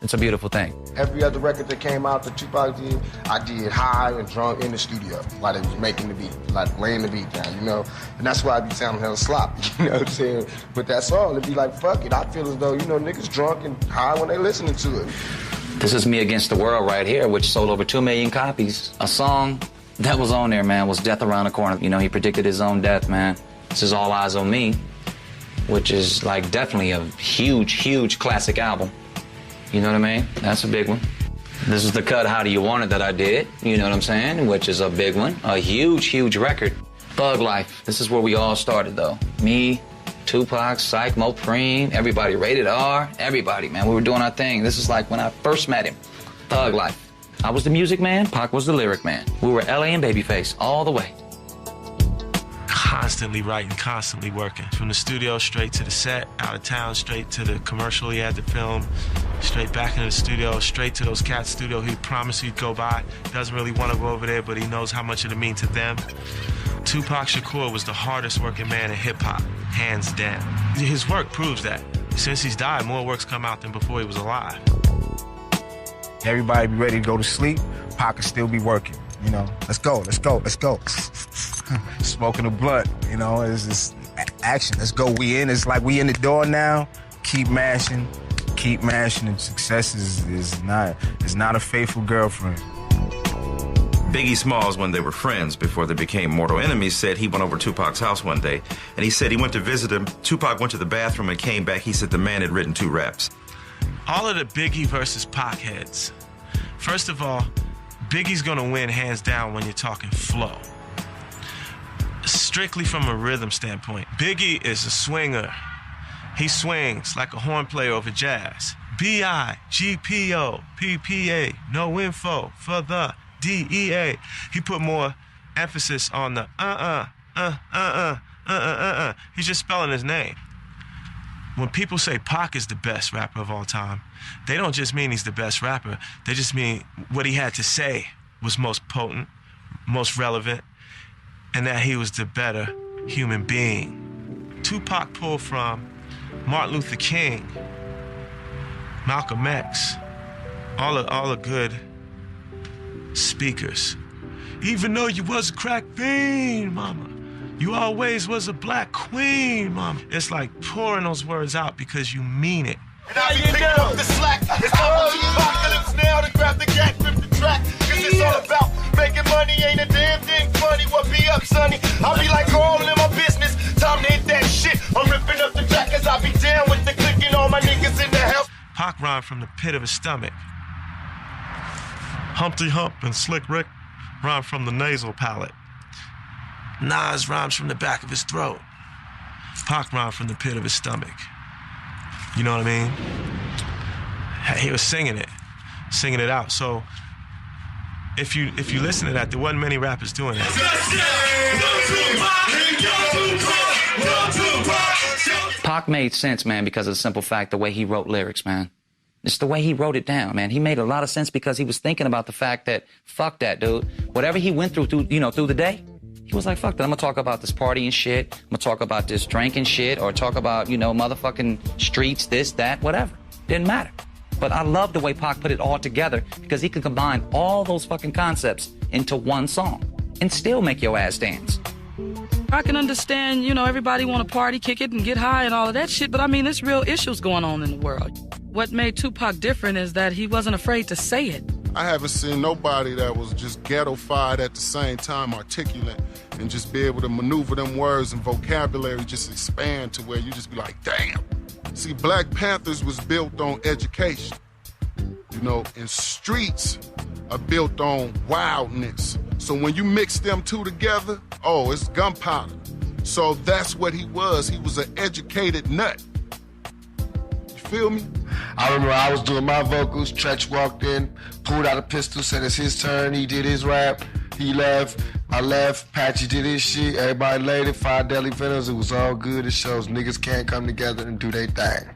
it's a beautiful thing. Every other record that came out that Tupac did, I did high and drunk in the studio while they was making the beat, like laying the beat down, And that's why I be sounding hella sloppy, you know what I'm saying? But that song, it'd be like, fuck it. I feel as though, niggas drunk and high when they listening to it. This is Me Against the World right here, which sold over 2 million copies. A song that was on there, man, was Death Around the Corner. He predicted his own death, man. This is All Eyes on Me, which is like definitely a huge, huge classic album. You know what I mean? That's a big one. This is the cut, How Do You Want It, that I did, you know what I'm saying? Which is a big one, a huge, huge record. Thug Life, this is where we all started, though. Me, Tupac, Psych, Mo Preem, everybody, Rated R, everybody, man. We were doing our thing. This is like when I first met him. Thug Life. I was the music man, Pac was the lyric man. We were LA and Babyface all the way. Constantly writing, constantly working. From the studio straight to the set, out of town, straight to the commercial he had to film, straight back into the studio, straight to those cats' studio he promised he'd go by. Doesn't really want to go over there, but he knows how much it'll mean to them. Tupac Shakur was the hardest working man in hip-hop, hands down. His work proves that. Since he's died, more work's come out than before he was alive. Everybody be ready to go to sleep, Pac could still be working. Let's go. Smoking a blunt, it's just action. Let's go. We in. It's like we in the door now. Keep mashing, and success is not a faithful girlfriend. Biggie Smalls, when they were friends before they became mortal enemies, said he went over Tupac's house one day, and he said he went to visit him. Tupac went to the bathroom and came back. He said the man had written 2 raps. All of the Biggie versus Pac heads. First of all, Biggie's gonna win hands down when you're talking flow. Strictly from a rhythm standpoint, Biggie is a swinger. He swings like a horn player over jazz. B-I-G-P-O, P-P-A, no info for the D-E-A. He put more emphasis on the He's just spelling his name. When people say Pac is the best rapper of all time, they don't just mean he's the best rapper. They just mean what he had to say was most potent, most relevant, and that he was the better human being. Tupac pulled from Martin Luther King, Malcolm X, all the good speakers. Even though you was a crack fiend, mama, you always was a black queen, mama. It's like pouring those words out because you mean it. And I be picking up the slack. It's time for apocalypse now to grab the gat, rip the track. Cause it's all about making money, ain't a damn thing funny. What be up, sonny? I be like all in my business. Time to hit that shit. I'm ripping up the track cause I be down with the clicking. All my niggas in the house. Pac rhymed from the pit of his stomach. Humpty Hump and Slick Rick rhymed from the nasal palate. Nas rhymes from the back of his throat. Pac rhymed from the pit of his stomach. You know what I mean? He was singing it out. So if you listen to that, there wasn't many rappers doing that. Pac made sense, man, because of the simple fact the way he wrote lyrics, man. It's the way he wrote it down, man. He made a lot of sense because he was thinking about the fact that, fuck that, dude. Whatever he went through the day, he was like, fuck that. I'm gonna talk about this partying shit. I'm gonna talk about this drinking shit, or talk about, motherfucking streets, this, that, whatever. Didn't matter. But I love the way Pac put it all together because he could combine all those fucking concepts into one song and still make your ass dance. I can understand, everybody want to party, kick it, and get high and all of that shit, but I mean, there's real issues going on in the world. What made Tupac different is that he wasn't afraid to say it. I haven't seen nobody that was just ghetto-fied at the same time, articulate, and just be able to maneuver them words and vocabulary just expand to where you just be like, damn. See, Black Panthers was built on education, and streets are built on wildness. So when you mix them two together, oh, it's gunpowder. So that's what he was. He was an educated nut. You feel me? I remember I was doing my vocals, Tretch walked in, pulled out a pistol, said it's his turn, he did his rap, he left, I left, Patchy did his shit, everybody laid it, 5 Deadly Venoms, it was all good, it shows niggas can't come together and do their thing.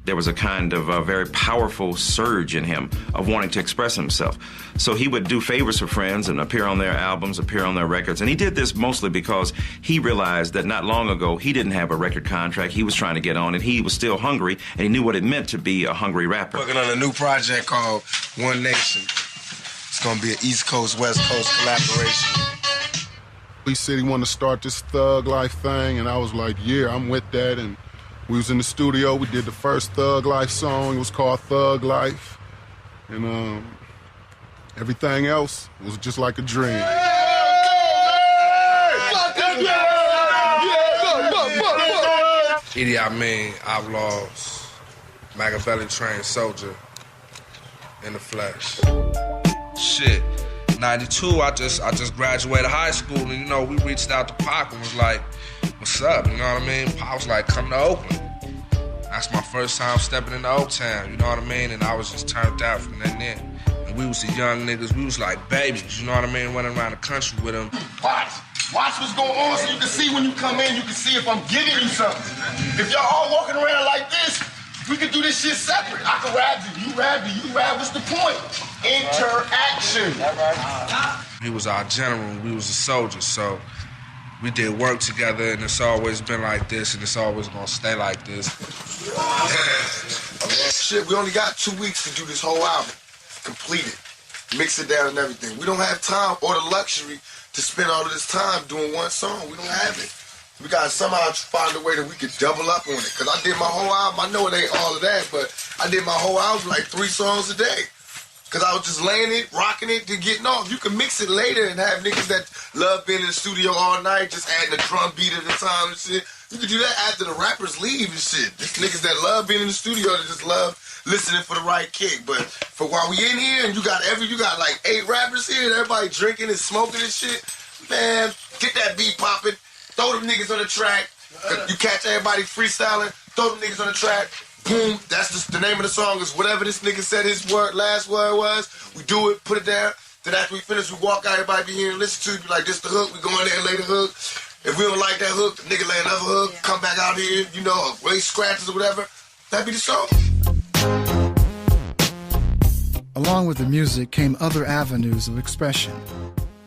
There was a kind of a very powerful surge in him of wanting to express himself. So he would do favors for friends and appear on their albums, appear on their records. And he did this mostly because he realized that not long ago he didn't have a record contract. He was trying to get on and he was still hungry and he knew what it meant to be a hungry rapper. Working on a new project called One Nation. It's gonna be an East Coast, West Coast collaboration. He said he wanted to start this thug life thing and I was like, yeah, I'm with that. And we was in the studio, we did the first Thug Life song, it was called Thug Life. And everything else was just like a dream. Idi Amin, Outlaws, Machiavelli trained soldier in the flesh. Shit, 92, I just graduated high school and, you know, we reached out to Pac and was like, what's up, you know what I mean? Pac was like, come to Oakland. That's my first time stepping into Oaktown, you know what I mean? And I was just turned out from then. And we was the young niggas, we was like babies, you know what I mean? Running around the country with them. Watch what's going on so you can see when you come in, you can see if I'm giving you something. If y'all all walking around like this, we could do this shit separate. I could rap you rap me, you rap, what's the point? Interaction. He was our general, we was a soldier, so we did work together and it's always been like this and it's always gonna stay like this. Shit, we only got 2 weeks to do this whole album. Complete it. Mix it down and everything. We don't have time or the luxury to spend all of this time doing one song. We don't have it. We gotta somehow find a way that we could double up on it. Cause I did my whole album, I know it ain't all of that, but I did my whole album like 3 songs a day. Cause I was just laying it, rocking it, then getting off. You can mix it later and have niggas that love being in the studio all night, just adding a drum beat at a time and shit. You can do that after the rappers leave and shit. There's niggas that love being in the studio that just love listening for the right kick. But for while we in here and you got like 8 rappers here and everybody drinking and smoking and shit, man, get that beat popping, throw them niggas on the track. You catch everybody freestyling, throw them niggas on the track. Boom, that's just the name of the song is whatever this nigga said his last word was. We do it, put it down. Then after we finish, we walk out, everybody be here and listen to it. Be like, this the hook, we go in there and lay the hook. If we don't like that hook, the nigga lay another hook, come back out here, you know, raise scratches or whatever. That'd be the song. Along with the music came other avenues of expression.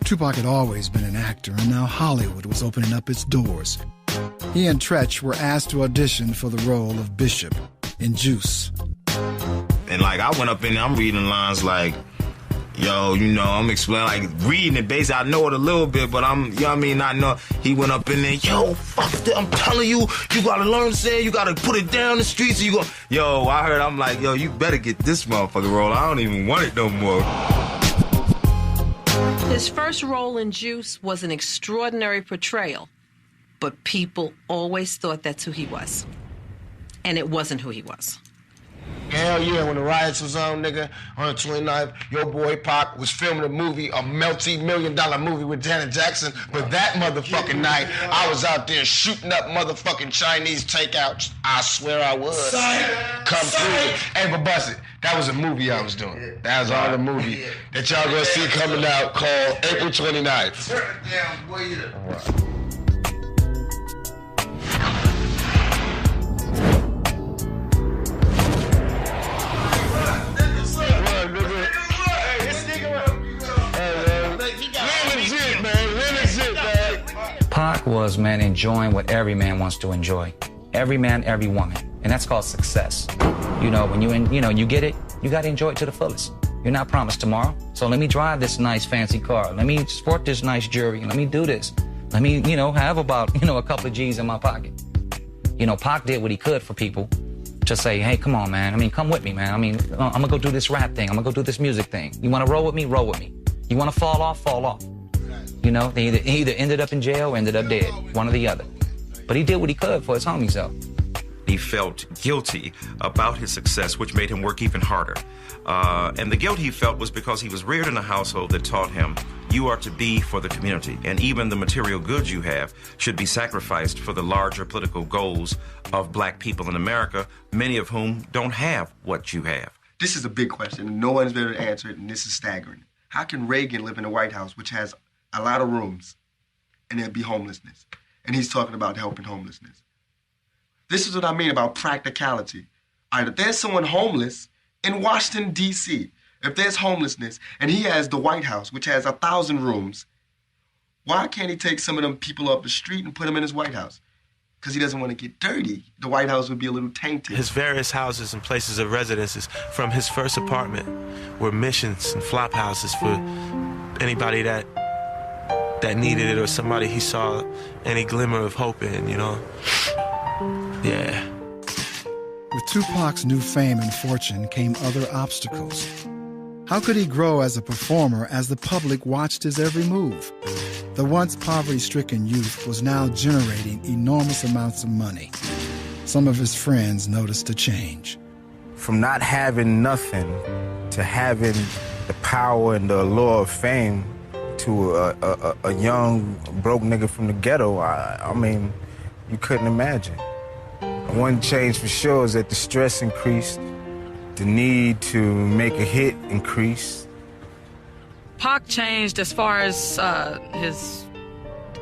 Tupac had always been an actor, and now Hollywood was opening up its doors. He and Tretch were asked to audition for the role of Bishop in Juice. And like I went up in there, I'm reading lines like, yo, you know, I'm explaining, like reading it basically. I know it a little bit, but I'm, you know what I mean? I know he went up in there, yo, fuck that, I'm telling you, you gotta learn to say, you gotta put it down the streets, and you go, yo, I heard, I'm like, yo, you better get this motherfucking role. I don't even want it no more. His first role in Juice was an extraordinary portrayal, but people always thought that's who he was. And it wasn't who he was. Hell yeah, when the riots was on, nigga, on the 29th, your boy Pac was filming a movie, a multi-million-dollar movie with Janet Jackson, but that motherfucking night, I was out there shooting up motherfucking Chinese takeouts. I swear I was. Come through. Hey, but bust it. That was a movie I was doing. That was all the movie that y'all gonna see coming out called April 29th. Damn, boy, all right. Pac was, man, enjoying what every man wants to enjoy. Every man, every woman. And that's called success. You know, when you get it, you got to enjoy it to the fullest. You're not promised tomorrow. So let me drive this nice fancy car. Let me sport this nice jewelry. Let me do this. Let me, have about, a couple of G's in my pocket. Pac did what he could for people to say, hey, come on, man. Come with me, man. I'm going to go do this rap thing. I'm going to go do this music thing. You want to roll with me? Roll with me. You want to fall off? Fall off. They either ended up in jail or ended up dead, one or the other. But he did what he could for his homies, though. He felt guilty about his success, which made him work even harder. And the guilt he felt was because he was reared in a household that taught him you are to be for the community, and even the material goods you have should be sacrificed for the larger political goals of black people in America, many of whom don't have what you have. This is a big question, and no one's been able to answer it, and this is staggering. How can Reagan live in a White House which has a lot of rooms and there'd be homelessness? And he's talking about helping homelessness. This is what I mean about practicality. All right, if there's someone homeless in Washington, D.C., if there's homelessness and he has the White House, which has 1,000 rooms, why can't he take some of them people up the street and put them in his White House? Because he doesn't want to get dirty. The White House would be a little tainted. His various houses and places of residences from his first apartment were missions and flop houses for anybody that needed it or somebody he saw any glimmer of hope in, you know? Yeah. With Tupac's new fame and fortune came other obstacles. How could he grow as a performer as the public watched his every move? The once poverty-stricken youth was now generating enormous amounts of money. Some of his friends noticed a change. From not having nothing to having the power and the allure of fame to a young, broke nigga from the ghetto, I mean, you couldn't imagine. One change for sure is that the stress increased, the need to make a hit increased. Pac changed as far as his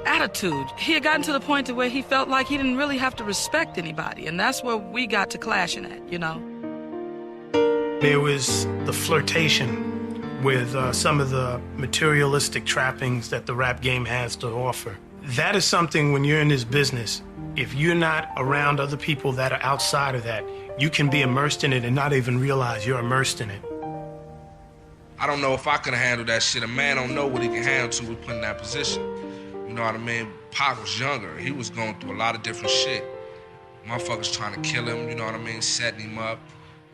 attitude. He had gotten to the point to where he felt like he didn't really have to respect anybody, and that's where we got to clashing at, you know. There was the flirtation with some of the materialistic trappings that the rap game has to offer. That is something when you're in this business, if you're not around other people that are outside of that, you can be immersed in it and not even realize you're immersed in it. I don't know if I could handle that shit. A man don't know what he can handle till we put in that position. You know what I mean? Pac was younger. He was going through a lot of different shit. Motherfuckers trying to kill him, you know what I mean? Setting him up.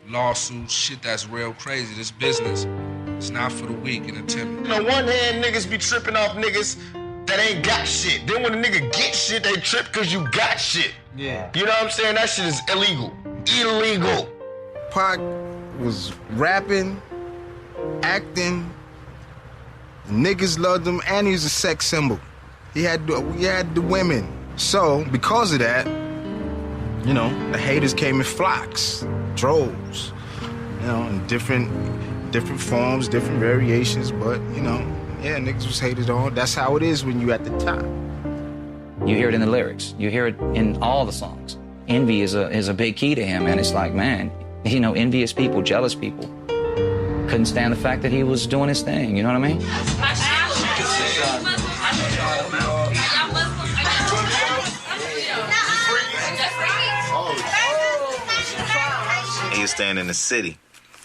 Lawsuits, shit that's real crazy. This business, it's not for the weak and the timid. On one hand, niggas be tripping off niggas that ain't got shit. Then when a nigga get shit, they trip because you got shit. Yeah. You know what I'm saying? That shit is illegal. Illegal. Pac was rapping, acting, niggas loved him, and he was a sex symbol. He had the women. So, because of that, you know, the haters came in flocks, droves, you know, in different forms, different variations, but, you know, yeah, niggas was hated on. That's how it is when you at the top. You hear it in the lyrics. You hear it in all the songs. Envy is a big key to him, and it's like, man, you know, envious people, jealous people couldn't stand the fact that he was doing his thing, you know what I mean? He was staying in the city,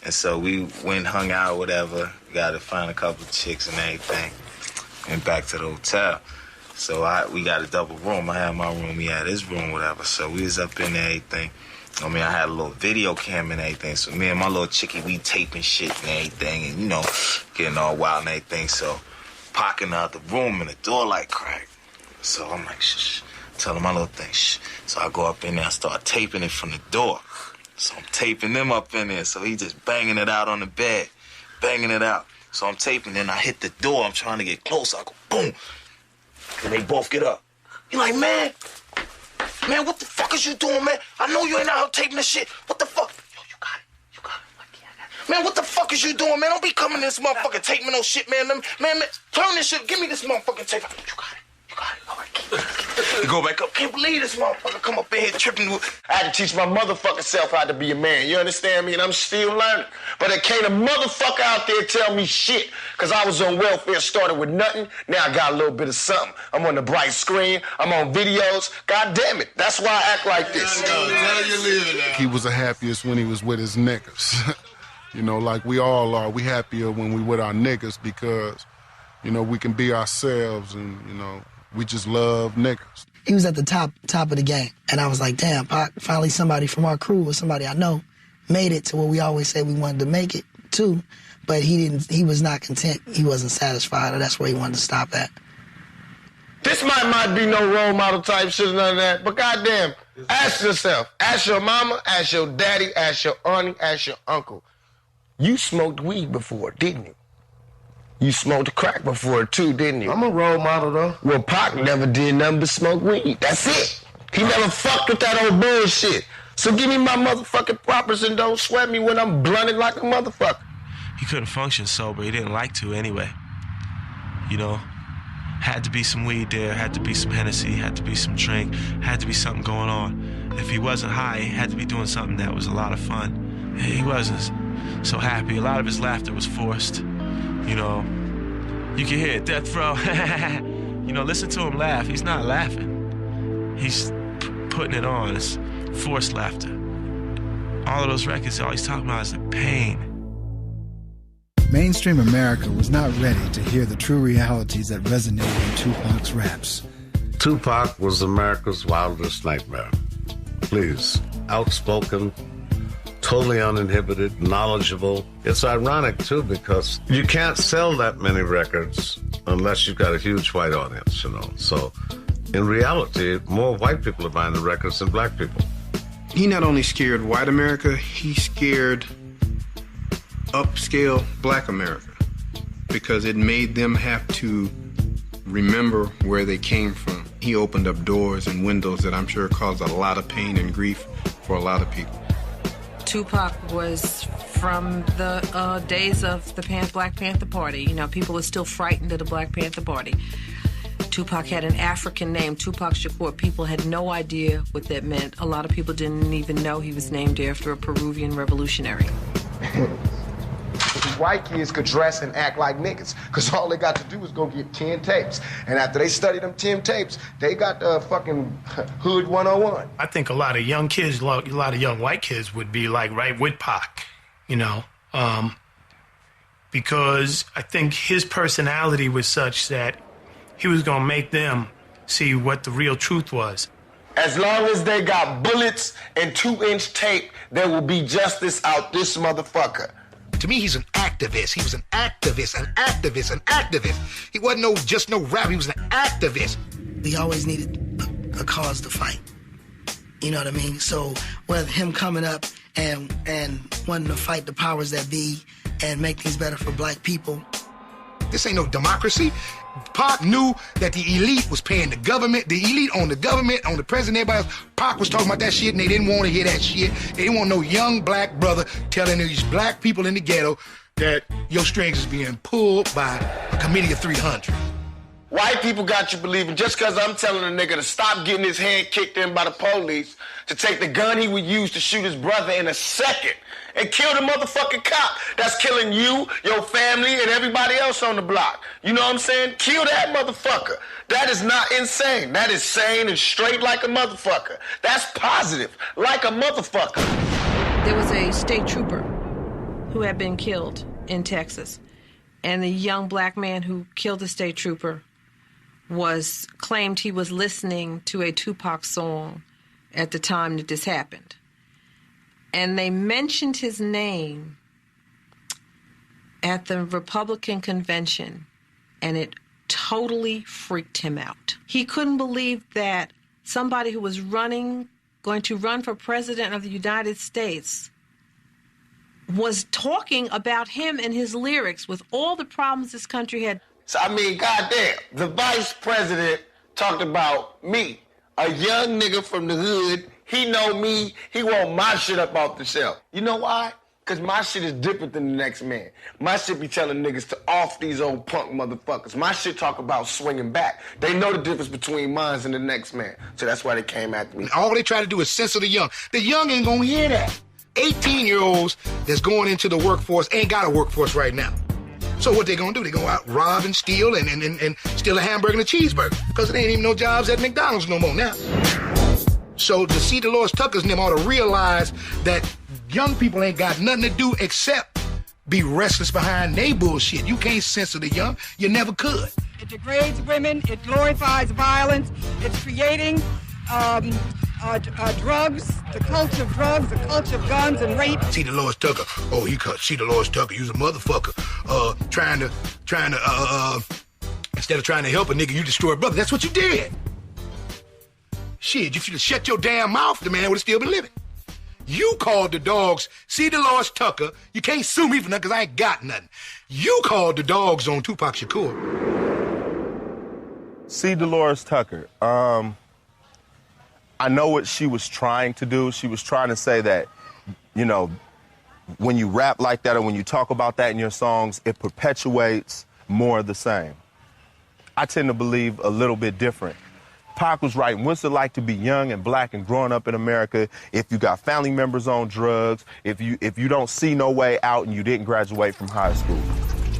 and so we went and hung out, whatever. Got to find a couple of chicks and everything, and back to the hotel. So we got a double room. I had my room, he had his room, whatever. So we was up in there, everything. I mean, I had a little video cam and everything. So me and my little chickie, we taping shit and everything, and you know, getting all wild and everything. So popping out the room and the door like crack. So I'm like, shh, telling my little thing, shh. So I go up in there, I start taping it from the door. So I'm taping them up in there. So he just banging it out on the bed, banging it out. So I'm taping, then I hit the door. I'm trying to get close. I go, boom. And they both get up. He like, man, what the fuck is you doing, man? I know you ain't out here taping this shit. What the fuck? Yo, you got it. Like, yeah, man, what the fuck is you doing, man? Don't be coming to this motherfucking taping no shit, man. Man, turn this shit. Give me this motherfucking tape. You got it. All right, keep it. Go back up. Can't believe this motherfucker come up in here tripping. I had to teach my motherfucking self how to be a man. You understand me? And I'm still learning. But there can't a motherfucker out there tell me shit. Because I was on welfare, started with nothing. Now I got a little bit of something. I'm on the bright screen. I'm on videos. God damn it. That's why I act like this. He was the happiest when he was with his niggas. You know, like we all are. We happier when we with our niggas because, you know, we can be ourselves and, you know, we just love niggas. He was at the top of the game. And I was like, damn, Pac, finally somebody from our crew or somebody I know made it to where we always said we wanted to make it too. But he was not content. He wasn't satisfied, or that's where he wanted to stop at. This might be no role model type shit or none of that, but goddamn, Ask yourself, ask your mama, ask your daddy, ask your auntie, ask your uncle. You smoked weed before, didn't you? You smoked crack before too, didn't you? I'm a role model though. Well, Pac never did nothing but smoke weed. That's it. He never fucked with that old bullshit. So give me my motherfucking propers and don't sweat me when I'm blunted like a motherfucker. He couldn't function sober. He didn't like to anyway. You know, had to be some weed there, had to be some Hennessy, had to be some drink, had to be something going on. If he wasn't high, he had to be doing something that was a lot of fun. He wasn't so happy. A lot of his laughter was forced. You know, you can hear it, death row. You know, listen to him laugh. He's not laughing. He's putting it on. It's forced laughter. All of those records, all he's talking about is the pain. Mainstream America was not ready to hear the true realities that resonated in Tupac's raps. Tupac was America's wildest nightmare. Please, outspoken, totally uninhibited, knowledgeable. It's ironic, too, because you can't sell that many records unless you've got a huge white audience, you know. So, in reality, more white people are buying the records than black people. He not only scared white America, he scared upscale black America because it made them have to remember where they came from. He opened up doors and windows that I'm sure caused a lot of pain and grief for a lot of people. Tupac was from the days of the Black Panther Party. You know, people are still frightened of the Black Panther Party. Tupac had an African name, Tupac Shakur. People had no idea what that meant. A lot of people didn't even know he was named after a Peruvian revolutionary. These white kids could dress and act like niggas, because all they got to do is go get 10 tapes. And after they study them 10 tapes, they got fucking Hood 101. I think a lot of young kids, a lot of young white kids would be like right with Pac, you know, because I think his personality was such that he was going to make them see what the real truth was. As long as they got bullets and 2-inch tape, there will be justice out this motherfucker. To me, he's an activist. He was an activist, an activist, an activist. He wasn't just no rapper. He was an activist. He always needed a cause to fight. You know what I mean? So with him coming up and wanting to fight the powers that be and make things better for black people. This ain't no democracy. Pac knew that the elite was paying the government. The elite on the government, on the president, everybody else. Pac was talking about that shit, and they didn't want to hear that shit. They didn't want no young black brother telling these black people in the ghetto that your strings is being pulled by a committee of 300. White people got you believing just because I'm telling a nigga to stop getting his hand kicked in by the police, to take the gun he would use to shoot his brother in a second and kill the motherfucking cop that's killing you, your family, and everybody else on the block. You know what I'm saying? Kill that motherfucker. That is not insane. That is sane and straight like a motherfucker. That's positive, like a motherfucker. There was a state trooper who had been killed in Texas, and the young black man who killed the state trooper claimed he was listening to a Tupac song at the time that this happened. And they mentioned his name at the Republican convention, and it totally freaked him out. He couldn't believe that somebody who was going to run for president of the United States was talking about him and his lyrics with all the problems this country had. So, I mean, goddamn, the vice president talked about me, a young nigga from the hood. He know me. He want my shit up off the shelf. You know why? Because my shit is different than the next man. My shit be telling niggas to off these old punk motherfuckers. My shit talk about swinging back. They know the difference between mines and the next man. So that's why they came after me. All they try to do is censor the young. The young ain't gonna hear that. 18-year-olds that's going into the workforce ain't got a workforce right now. So what they gonna do? They go out, rob and steal and steal a hamburger and a cheeseburger. Because there ain't even no jobs at McDonald's no more now. So to see Dolores Tucker's and them ought to realize that young people ain't got nothing to do except be restless behind they bullshit. You can't censor the young. You never could. It degrades women. It glorifies violence. It's creating drugs, the culture of drugs, the culture of guns and rape. See Dolores Tucker. Oh, see Dolores Tucker. You's a motherfucker. Trying to instead of trying to help a nigga, you destroy a brother. That's what you did. Shit, you should have shut your damn mouth, the man would have still been living. You called the dogs, see Dolores Tucker, you can't sue me for nothing because I ain't got nothing. You called the dogs on Tupac Shakur. See Dolores Tucker, I know what she was trying to do. She was trying to say that, you know, when you rap like that or when you talk about that in your songs, it perpetuates more of the same. I tend to believe a little bit different. Pac was right. What's it like to be young and black and growing up in America if you got family members on drugs, if you don't see no way out and you didn't graduate from high school?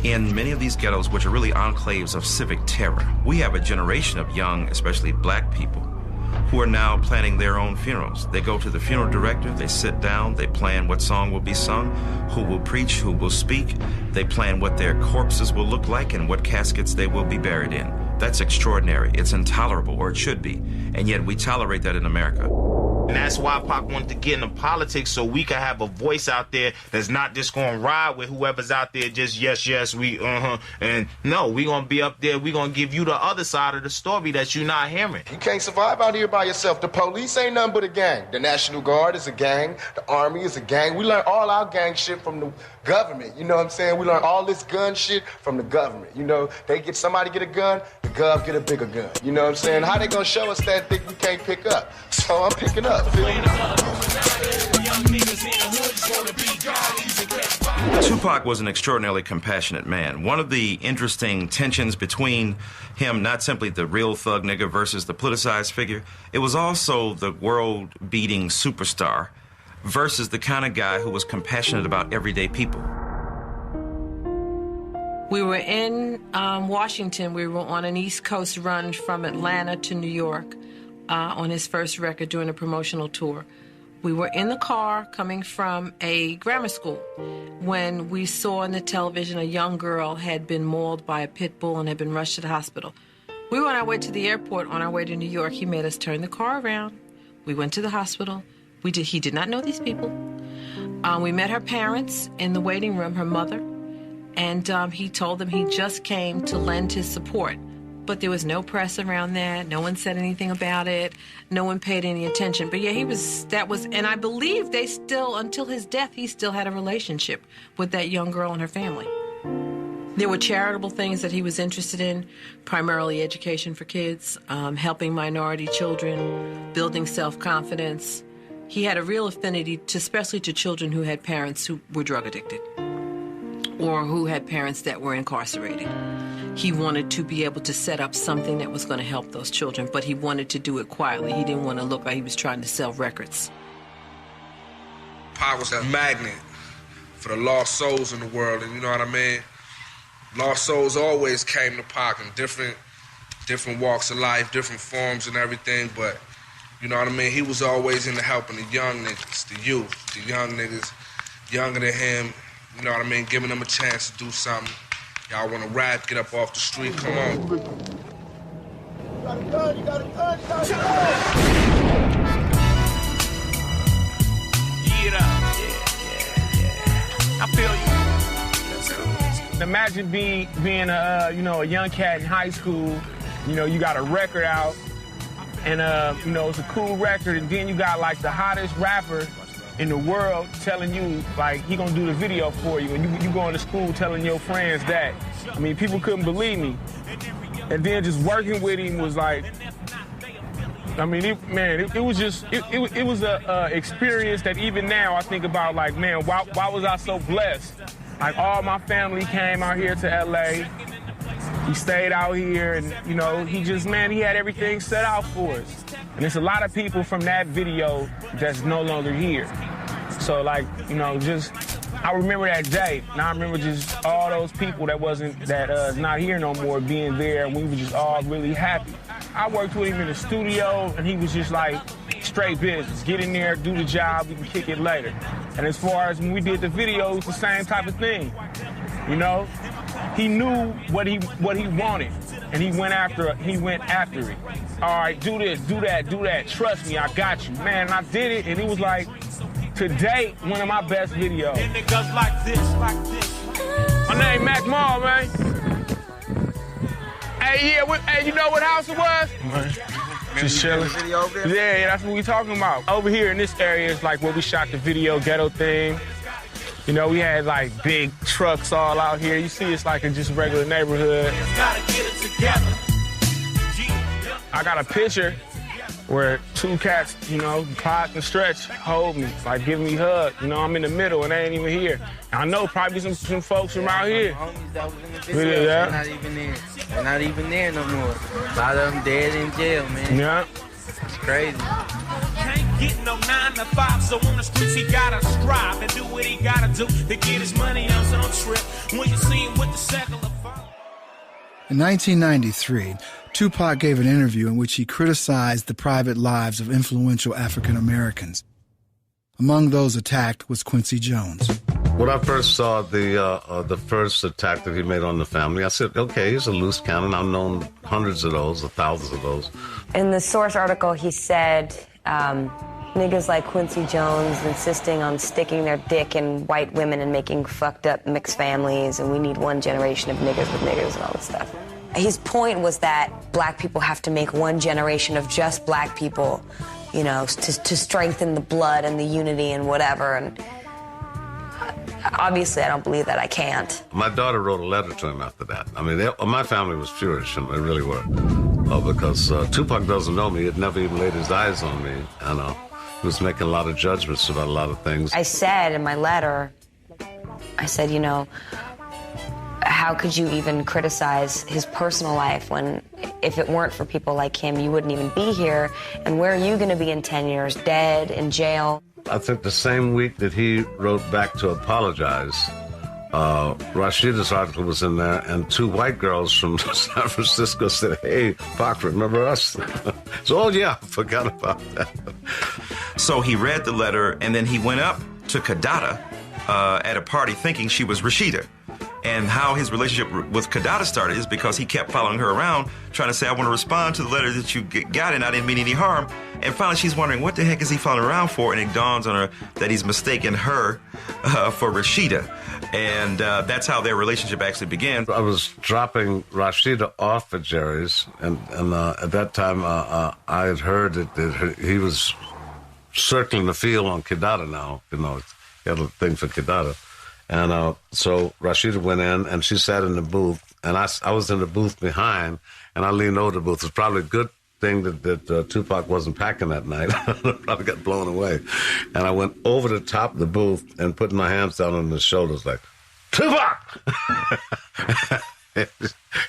In many of these ghettos, which are really enclaves of civic terror, we have a generation of young, especially black people, who are now planning their own funerals. They go to the funeral director, they sit down, they plan what song will be sung, who will preach, who will speak. They plan what their corpses will look like and what caskets they will be buried in. That's extraordinary. It's intolerable, or it should be. And yet we tolerate that in America. And that's why Pac wanted to get into politics, so we can have a voice out there that's not just going to ride with whoever's out there just yes, we, and no, we going to be up there, we going to give you the other side of the story that you're not hearing. You can't survive out here by yourself. The police ain't nothing but a gang. The National Guard is a gang. The Army is a gang. We learn all our gang shit from the government, you know what I'm saying? We learn all this gun shit from the government. You know, they get somebody get a gun, the gov get a bigger gun. You know what I'm saying? How they gonna show us that thing we can't pick up? So I'm picking up. Tupac was an extraordinarily compassionate man. One of the interesting tensions between him, not simply the real thug nigga versus the politicized figure, it was also the world-beating superstar versus the kind of guy who was compassionate about everyday people. We were in Washington. We were on an East Coast run from Atlanta to New York on his first record doing a promotional tour. We were in the car coming from a grammar school when we saw on the television a young girl had been mauled by a pit bull and had been rushed to the hospital. We were on our way to the airport, on our way to New York. He made us turn the car around. We went to the hospital. He did not know these people. We met her parents in the waiting room, her mother, and he told them he just came to lend his support. But there was no press around that. No one said anything about it. No one paid any attention. But yeah, and I believe they still, until his death, he still had a relationship with that young girl and her family. There were charitable things that he was interested in, primarily education for kids, helping minority children, building self-confidence. He had a real affinity, especially to children who had parents who were drug addicted or who had parents that were incarcerated. He wanted to be able to set up something that was going to help those children, but he wanted to do it quietly. He didn't want to look like he was trying to sell records. Pac was a magnet for the lost souls in the world, and you know what I mean? Lost souls always came to Pac in different walks of life, different forms and everything, but you know what I mean? He was always into helping the young niggas, the youth, the young niggas, younger than him, you know what I mean? Giving them a chance to do something. Y'all want to rap, get up off the street, come on. You got a gun, you got a gun, you got a gun. Yeah. I feel you. Imagine being a young cat in high school. You know, you got a record out, and it's a cool record, and then you got like the hottest rapper in the world telling you, like, he gonna do the video for you, and you going to school telling your friends that. I mean, people couldn't believe me. And then just working with him was like, I mean, it was just, it was a experience that even now I think about, like, man, why was I so blessed? Like, all my family came out here to L.A., he stayed out here, and, he had everything set out for us. And there's a lot of people from that video that's no longer here. So, like, I remember that day, and I remember just all those people that not here no more being there, and we were just all really happy. I worked with him in the studio, and he was just like, straight business. Get in there, do the job, we can kick it later. And as far as when we did the video, it was the same type of thing, He knew what he wanted, and he went after it. All right, do this, do that. Trust me, I got you. Man, I did it, and it was like, to date, one of my best videos. And it goes like this. My name Mac Mall, man. Hey, you know what house it was? Just chilling. Yeah, that's what we talking about. Over here in this area is like where we shot the video Ghetto Thing. You know, we had like big trucks all out here. You see, it's like a just regular neighborhood. I got a picture where two cats, you know, Pac and Stretch, hold me, like giving me hugs. You know, I'm in the middle and they ain't even here. I know probably some folks from out here. Really, yeah. They're not even there. They're not even there no more. A lot of them dead in jail, man. Yeah. It's crazy. Can't get no 9 to 5, so on the streets he gotta strive and do what he gotta do to get his money on, so don't trip when you see him with the secular fire. In 1993, Tupac gave an interview in which he criticized the private lives of influential African Americans. Among those attacked was Quincy Jones. When I first saw the first attack that he made on the family, I said, okay, he's a loose cannon. I've known hundreds of those, or thousands of those. In the Source article, he said, niggas like Quincy Jones insisting on sticking their dick in white women and making fucked up mixed families, and we need one generation of niggas with niggas and all this stuff. His point was that black people have to make one generation of just black people, you know, to strengthen the blood and the unity and whatever. And obviously, I don't believe that. I can't. My daughter wrote a letter to him after that. I mean, my family was furious, and they really were. Because Tupac doesn't know me. He had never even laid his eyes on me. And he was making a lot of judgments about a lot of things. I said in my letter, I said, you know, how could you even criticize his personal life when, if it weren't for people like him, you wouldn't even be here? And where are you going to be in 10 years? Dead, in jail? I think the same week that he wrote back to apologize, Rashida's article was in there, and two white girls from San Francisco said, hey, Pac, remember us? So, oh, yeah, I forgot about that. So he read the letter, and then he went up to Kadada at a party thinking she was Rashida. And how his relationship with Kadada started is because he kept following her around, trying to say, I want to respond to the letter that you got, and I didn't mean any harm. And finally, she's wondering, what the heck is he following around for? And it dawns on her that he's mistaken her for Rashida. And that's how their relationship actually began. I was dropping Rashida off at Jerry's, and at that time, I had heard that he was circling the field on Kadada now. You know, he had a thing for Kadada. And so Rashida went in, and she sat in the booth, and I was in the booth behind, and I leaned over the booth. It was probably a good thing that Tupac wasn't packing that night. Probably got blown away. And I went over the top of the booth and put my hands down on his shoulders like, Tupac!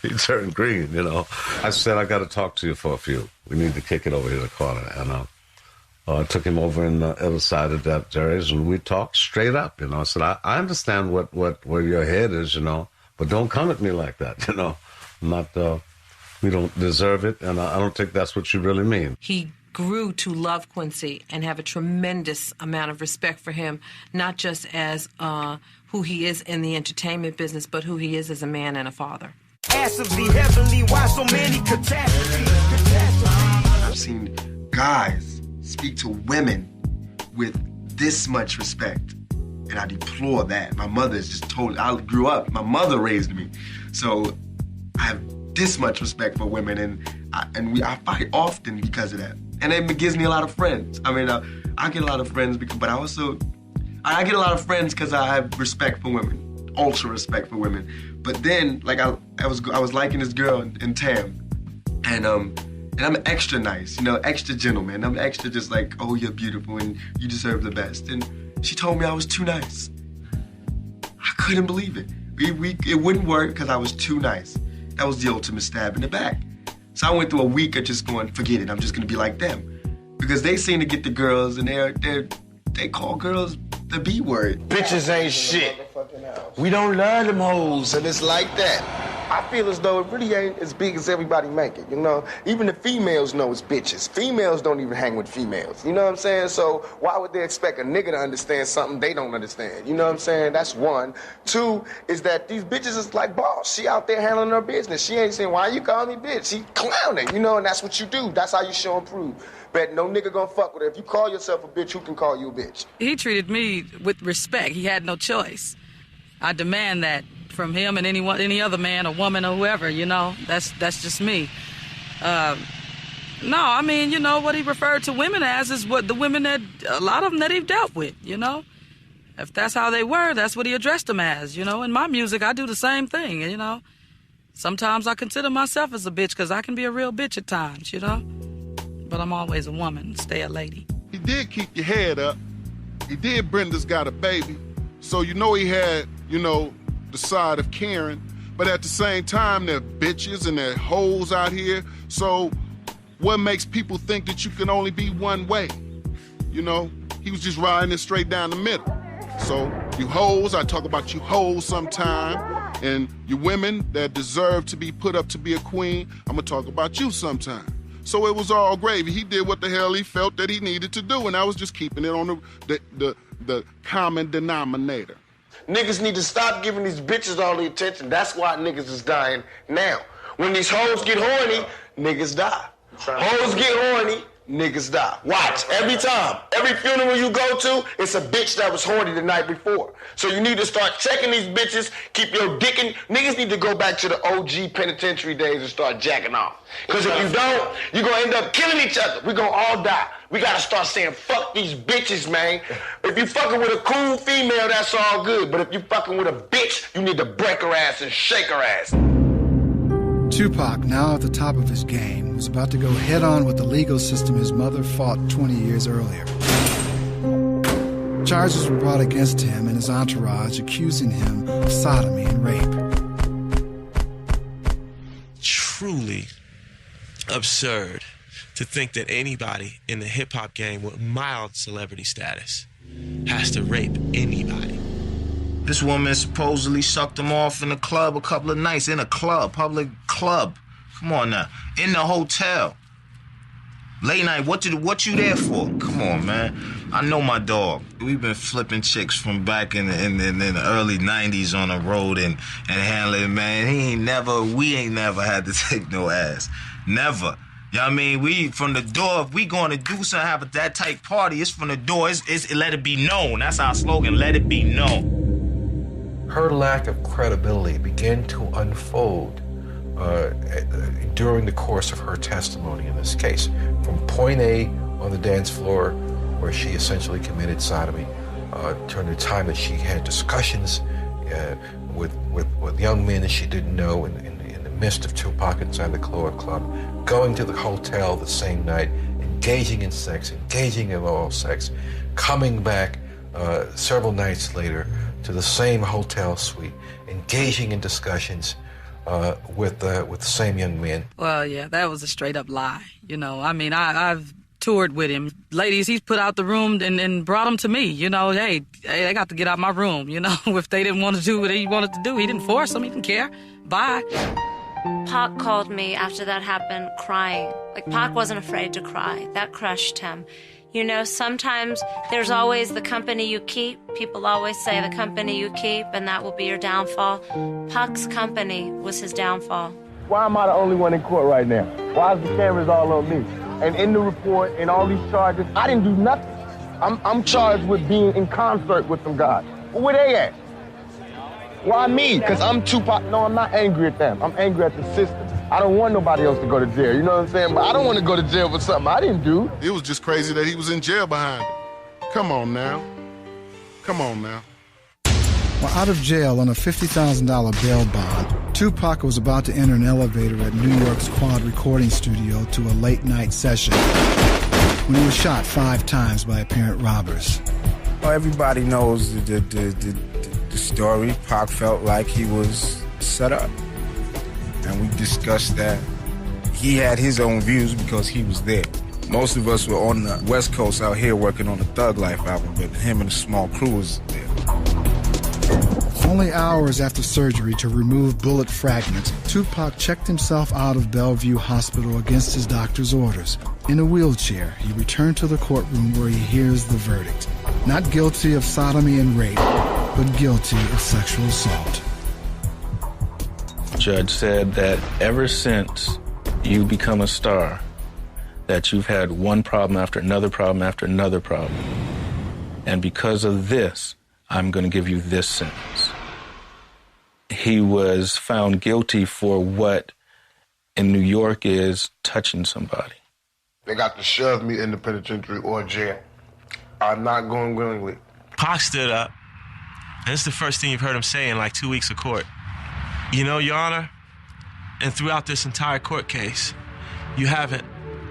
He turned green, you know. I said, I got to talk to you for a few. We need to kick it over here in the corner. And I took him over in the other side of that Jerry's, and we talked straight up, you know. I said, I understand where your head is, you know, but don't come at me like that, you know. I'm not, we don't deserve it, and I don't think that's what you really mean. He grew to love Quincy and have a tremendous amount of respect for him, not just as who he is in the entertainment business, but who he is as a man and a father. Massively, heavily, why so many catastrophes? I've seen guys speak to women with this much respect, and I deplore that. My mother is just totally, I grew up, my mother raised me, so I have this much respect for women, and I fight often because of that, and it gives me a lot of friends. I mean, I get a lot of friends, but I get a lot of friends because I have respect for women, ultra respect for women. But then, like I was liking this girl in Tam, and I'm extra nice, you know, extra gentleman. I'm extra just like, oh, you're beautiful and you deserve the best. And she told me I was too nice. I couldn't believe it. It wouldn't work because I was too nice. That was the ultimate stab in the back. So I went through a week of just going, forget it, I'm just gonna be like them. Because they seem to get the girls, and they call girls the B word. Bitches ain't shit. We don't love them hoes, and it's like that. I feel as though it really ain't as big as everybody make it, you know? Even the females know it's bitches. Females don't even hang with females, you know what I'm saying? So why would they expect a nigga to understand something they don't understand? You know what I'm saying? That's one. Two is that these bitches is like boss. She out there handling her business. She ain't saying, why you call me bitch? She clowning, you know, and that's what you do. That's how you show and prove. But no nigga gonna fuck with her. If you call yourself a bitch, who can call you a bitch? He treated me with respect. He had no choice. I demand that from him and any other man or woman or whoever, you know. That's just me. No, I mean, you know, what he referred to women as is what the women that, a lot of them that he dealt with, you know. If that's how they were, that's what he addressed them as, you know. In my music, I do the same thing, you know. Sometimes I consider myself as a bitch because I can be a real bitch at times, you know. But I'm always a woman, stay a lady. He did keep your head up. He did Brenda's Got a Baby. So you know he had, you know, the side of caring. But at the same time, there are bitches and there are hoes out here. So what makes people think that you can only be one way? You know, he was just riding it straight down the middle. So you hoes, I talk about you hoes sometime, and you women that deserve to be put up to be a queen, I'm gonna talk about you sometime. So it was all gravy. He did what the hell he felt that he needed to do, and I was just keeping it on the common denominator. Niggas need to stop giving these bitches all the attention. That's why niggas is dying now. When these hoes get horny, niggas die. Hoes get horny, niggas die. Watch, every time. Every funeral you go to, it's a bitch that was horny the night before. So you need to start checking these bitches, keep your dick in. Niggas need to go back to the OG penitentiary days and start jacking off. Because if you don't, you're going to end up killing each other. We're going to all die. We got to start saying, fuck these bitches, man. If you fucking with a cool female, that's all good. But if you fucking with a bitch, you need to break her ass and shake her ass. Tupac, now at the top of his game, was about to go head-on with the legal system his mother fought 20 years earlier. Charges were brought against him and his entourage, accusing him of sodomy and rape. Truly absurd to think that anybody in the hip-hop game with mild celebrity status has to rape anybody. This woman supposedly sucked him off in a club a couple of nights. In a club, public club. Come on now. In the hotel. Late night, what you there for? Come on, man. I know my dog. We've been flipping chicks from back in the early 90s on the road and handling, man. We ain't never had to take no ass. Never. You know what I mean? We, from the door, if we going to do something, have that type party, it's from the door. It's let it be known. That's our slogan, let it be known. Her lack of credibility began to unfold during the course of her testimony in this case. From point A on the dance floor, where she essentially committed sodomy, during the time that she had discussions with young men that she didn't know in the midst of Tupac inside the club, going to the hotel the same night, engaging in sex, engaging in oral sex, coming back several nights later to the same hotel suite, engaging in discussions with the same young men. Well, yeah, that was a straight-up lie. You know, I mean, I've toured with him. Ladies, he's put out the room and brought them to me. You know, hey, they got to get out my room. You know, if they didn't want to do what he wanted to do, he didn't force them. He didn't care. Bye. Pac called me after that happened crying. Like, Pac wasn't afraid to cry. That crushed him. You know, sometimes there's always the company you keep. People always say the company you keep, and that will be your downfall. Pac's company was his downfall. Why am I the only one in court right now? Why is the cameras all on me? And in the report and all these charges, I didn't do nothing. I'm charged with being in concert with some guys. Well, where they at? Why me? Because I'm Tupac. No, I'm not angry at them. I'm angry at the system. I don't want nobody else to go to jail, you know what I'm saying? But I don't want to go to jail for something I didn't do. It was just crazy that he was in jail behind it. Come on now. Come on now. While out of jail on a $50,000 bail bond, Tupac was about to enter an elevator at New York's Quad Recording Studio to a late-night session when he was shot 5 times by apparent robbers. Well, everybody knows the story. Pac felt like he was set up. And we discussed that. He had his own views because he was there. Most of us were on the West Coast out here working on the Thug Life album, but him and a small crew was there. Only hours after surgery to remove bullet fragments, Tupac checked himself out of Bellevue Hospital against his doctor's orders. In a wheelchair, he returned to the courtroom where he hears the verdict. Not guilty of sodomy and rape, but guilty of sexual assault. Judge said that ever since you become a star, that you've had one problem after another problem after another problem. And because of this, I'm going to give you this sentence. He was found guilty for what in New York is touching somebody. They got to shove me in the penitentiary or jail. I'm not going willingly. Pac stood up, and it's the first thing you've heard him say in like 2 weeks of court. You know, Your Honor, and throughout this entire court case, you haven't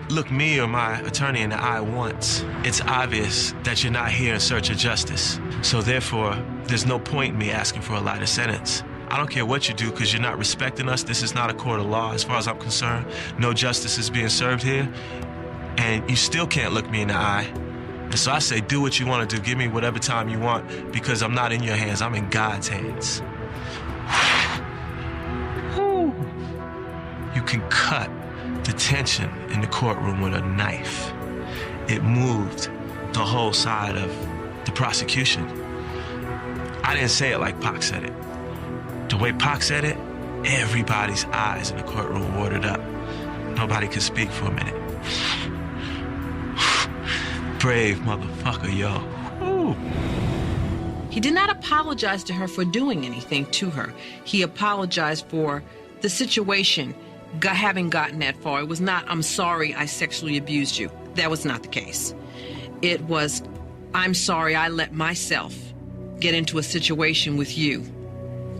looked me or my attorney in the eye once. It's obvious that you're not here in search of justice. So therefore, there's no point in me asking for a lighter sentence. I don't care what you do because you're not respecting us. This is not a court of law as far as I'm concerned. No justice is being served here. And you still can't look me in the eye. And so I say, do what you want to do. Give me whatever time you want because I'm not in your hands. I'm in God's hands. You can cut the tension in the courtroom with a knife. It moved the whole side of the prosecution. I didn't say it like Pac said it. The way Pac said it, everybody's eyes in the courtroom watered up. Nobody could speak for a minute. Brave motherfucker, yo. Woo. He did not apologize to her for doing anything to her. He apologized for the situation having gotten that far. It was not, I'm sorry I sexually abused you. That was not the case. It was, I'm sorry I let myself get into a situation with you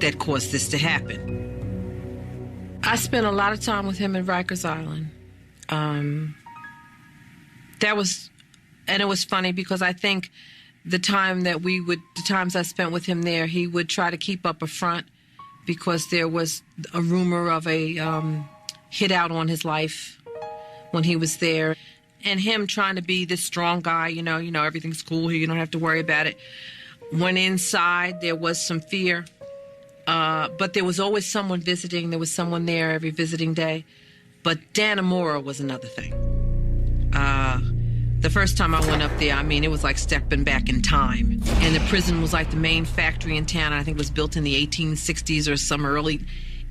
that caused this to happen. I spent a lot of time with him in Rikers Island. And it was funny because I think the times I spent with him there, he would try to keep up a front because there was a rumor of a hit out on his life when he was there. And him trying to be this strong guy, you know, everything's cool here, you don't have to worry about it. When inside, there was some fear. But there was always someone visiting. There was someone there every visiting day. But Dannemora was another thing. The first time I went up there, I mean, it was like stepping back in time. And the prison was like the main factory in town. I think it was built in the 1860s or some early.